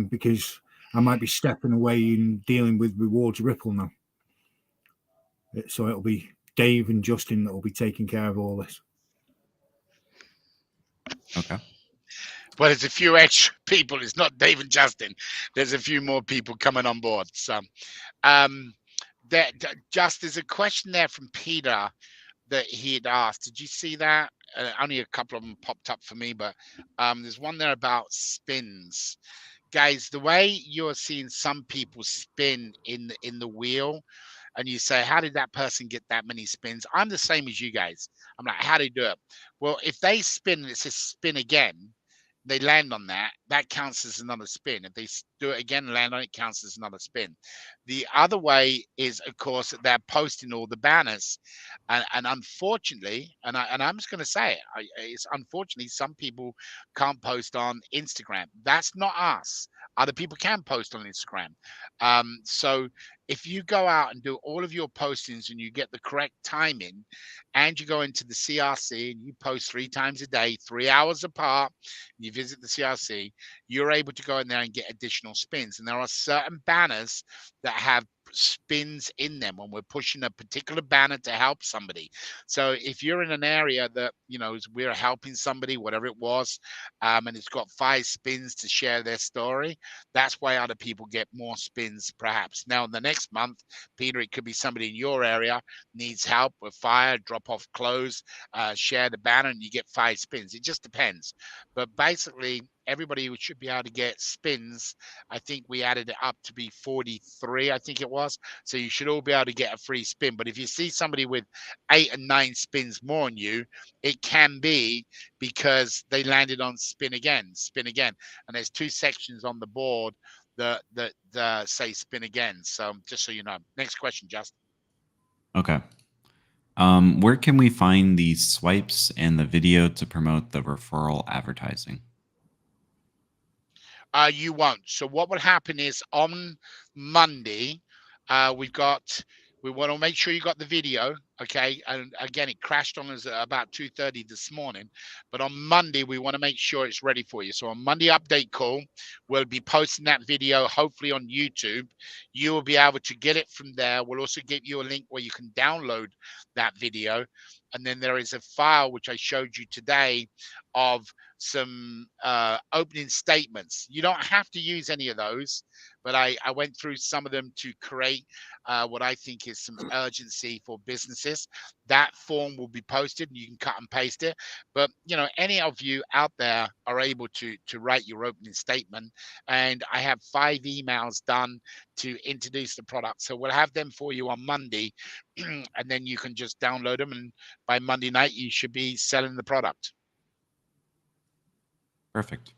because I might be stepping away and dealing with rewards Ripple now. So it'll be Dave and Justin that will be taking care of all this. Okay. Well, there's a few extra people. It's not Dave and Justin. There's a few more people coming on board. So, just there's a question there from Peter that he had asked. Did you see that? Only a couple of them popped up for me, but there's one there about spins. Guys, the way you're seeing some people spin in the wheel, and you say, how did that person get that many spins? I'm the same as you guys. I'm like, how do you do it? Well, if they spin and it says spin again, they land on that, that counts as another spin. If they do it again, land on it, counts as another spin. The other way is, of course, they're posting all the banners, and unfortunately, and I'm just going to say it, it's unfortunately some people can't post on Instagram. That's not us. Other people can post on Instagram. So if you go out and do all of your postings and you get the correct timing, and you go into the CRC and you post 3 times a day, 3 hours apart, you visit the CRC, you're able to go in there and get additional spins. And there are certain banners that have spins in them when we're pushing a particular banner to help somebody. So if you're in an area that, you know, we're helping somebody, whatever it was, and it's got 5 spins to share their story, that's why other people get more spins perhaps. Now in the next month, Peter, it could be somebody in your area needs help with fire, drop off clothes, share the banner, and you get 5 spins. It just depends. But basically, everybody should be able to get spins. I think we added it up to be 43, I think it was. So you should all be able to get a free spin. But if you see somebody with 8 and 9 spins more on you, it can be because they landed on spin again. And there's 2 sections on the board that say spin again. So just so you know. Next question, Justin. Okay. Where can we find the swipes and the video to promote the referral advertising? You won't. So what would happen is on Monday, we want to make sure you got the video, okay? And again, it crashed on us at about 2:30 this morning, but on Monday we want to make sure it's ready for you. So on Monday update call, we'll be posting that video hopefully on YouTube. You will be able to get it from there. We'll also give you a link where you can download that video. And then there is a file which I showed you today of some opening statements. You don't have to use any of those, but I went through some of them to create what I think is some urgency for businesses. That form will be posted and you can cut and paste it. But any of you out there are able to write your opening statement, and I have 5 emails done to introduce the product. So we'll have them for you on Monday, and then you can just download them, and by Monday night you should be selling the product. Perfect.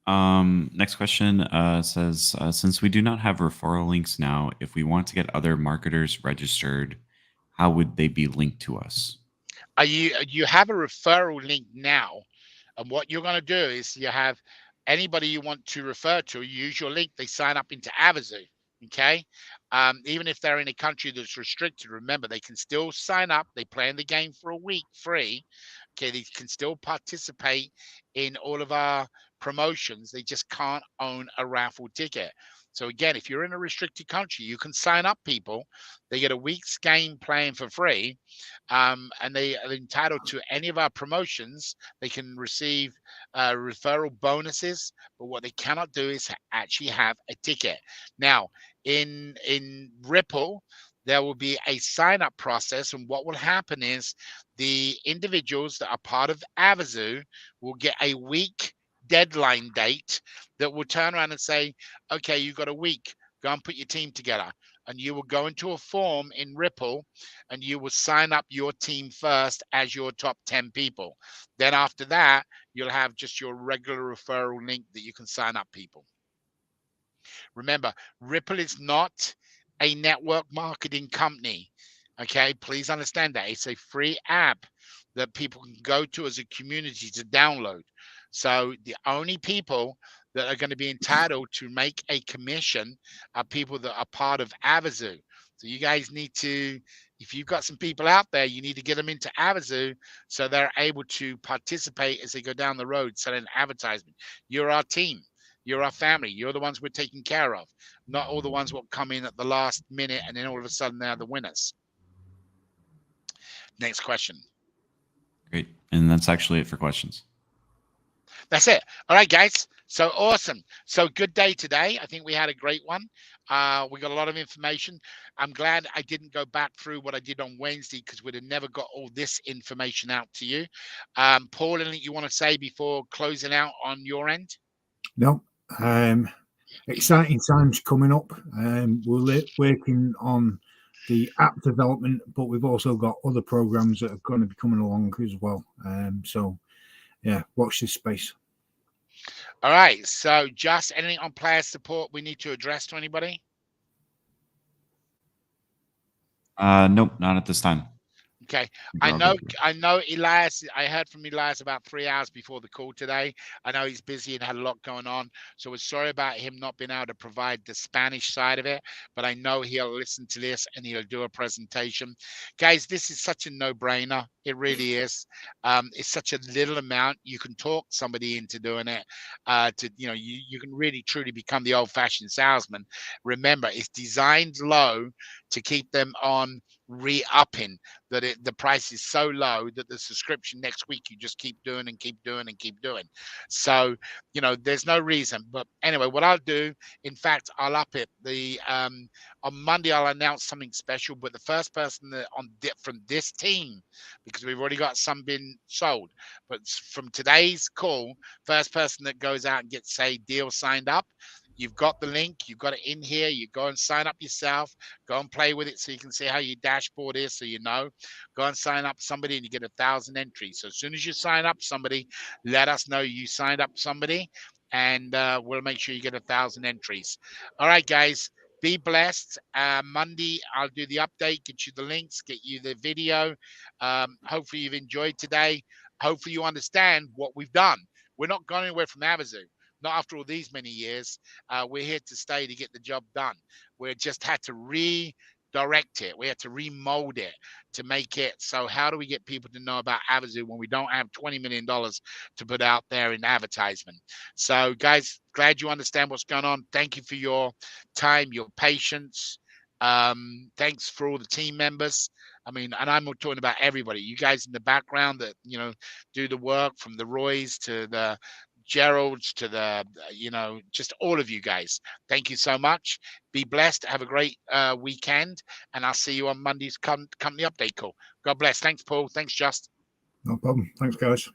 Next question says, since we do not have referral links now, if we want to get other marketers registered, how would they be linked to us? You have a referral link now, and what you're going to do is you have anybody you want to refer to, use your link, they sign up into Avazoo. Okay. Even if they're in a country that's restricted, remember they can still sign up. They play in the game for a week free. Okay, they can still participate in all of our promotions. They just can't own a raffle ticket. So again, if you're in a restricted country, you can sign up people. They get a week's game playing for free, and they are entitled to any of our promotions. They can receive referral bonuses, but what they cannot do is actually have a ticket. Now, in Ripple, there will be a sign up process, and what will happen is the individuals that are part of Avazoo will get a week deadline date that will turn around and say, okay, you've got a week, go and put your team together. And you will go into a form in Ripple and you will sign up your team first as your top 10 people. Then after that, you'll have just your regular referral link that you can sign up people. Remember, Ripple is not a network marketing company. Okay, please understand that. It's a free app that people can go to as a community to download. So the only people that are going to be entitled to make a commission are people that are part of Avazoo. So you guys need to, if you've got some people out there, you need to get them into Avazoo so they're able to participate as they go down the road selling advertisement. You're our team. You're our family. You're the ones we're taking care of, not all the ones what come in at the last minute and then all of a sudden they're the winners. Next question. Great. And that's actually it for questions. That's it. All right, guys. So awesome. So good day today. I think we had a great one. We got a lot of information. I'm glad I didn't go back through what I did on Wednesday because we'd have never got all this information out to you. Paul, anything you want to say before closing out on your end? No. Exciting times coming up. We're working on the app development, but we've also got other programs that are going to be coming along as well. So, yeah, watch this space. All right. So, just anything on player support we need to address to anybody? Nope, not at this time. Okay. I know Elias, I heard from Elias about 3 hours before the call today. I know he's busy and had a lot going on. So we're sorry about him not being able to provide the Spanish side of it, but I know he'll listen to this and he'll do a presentation. Guys, this is such a no-brainer. It really is. It's such a little amount. You can talk somebody into doing it. You can really truly become the old-fashioned salesman. Remember, it's designed low to keep them on re-upping, that the price is so low that the subscription next week you just keep doing and keep doing and keep doing. So there's no reason. But anyway, what I'll do, in fact, I'll up it. On Monday I'll announce something special, but the first person from this team, because we've already got some been sold, but from today's call, first person that goes out and gets a deal signed up, you've got the link, you've got it in here, you go and sign up yourself, go and play with it so you can see how your dashboard is, so you know. Go and sign up somebody and you get 1,000 entries. So as soon as you sign up somebody, let us know you signed up somebody, and we'll make sure you get 1,000 entries. All right, guys, be blessed. Monday, I'll do the update, get you the links, get you the video. Hopefully you've enjoyed today. Hopefully you understand what we've done. We're not going anywhere from Avazoo. Not after all these many years. We're here to stay to get the job done. We just had to redirect it. We had to remold it to make it. So how do we get people to know about Avazoo when we don't have $20 million to put out there in advertisement? So guys, glad you understand what's going on. Thank you for your time, your patience. Thanks for all the team members. I mean, and I'm talking about everybody. You guys in the background that do the work, from the Roys to the Geralds to the just all of you guys. Thank you so much. Be blessed. Have a great weekend, and I'll see you on Monday's company update call. God bless. Thanks, Paul. Thanks, Just. No problem. Thanks, guys.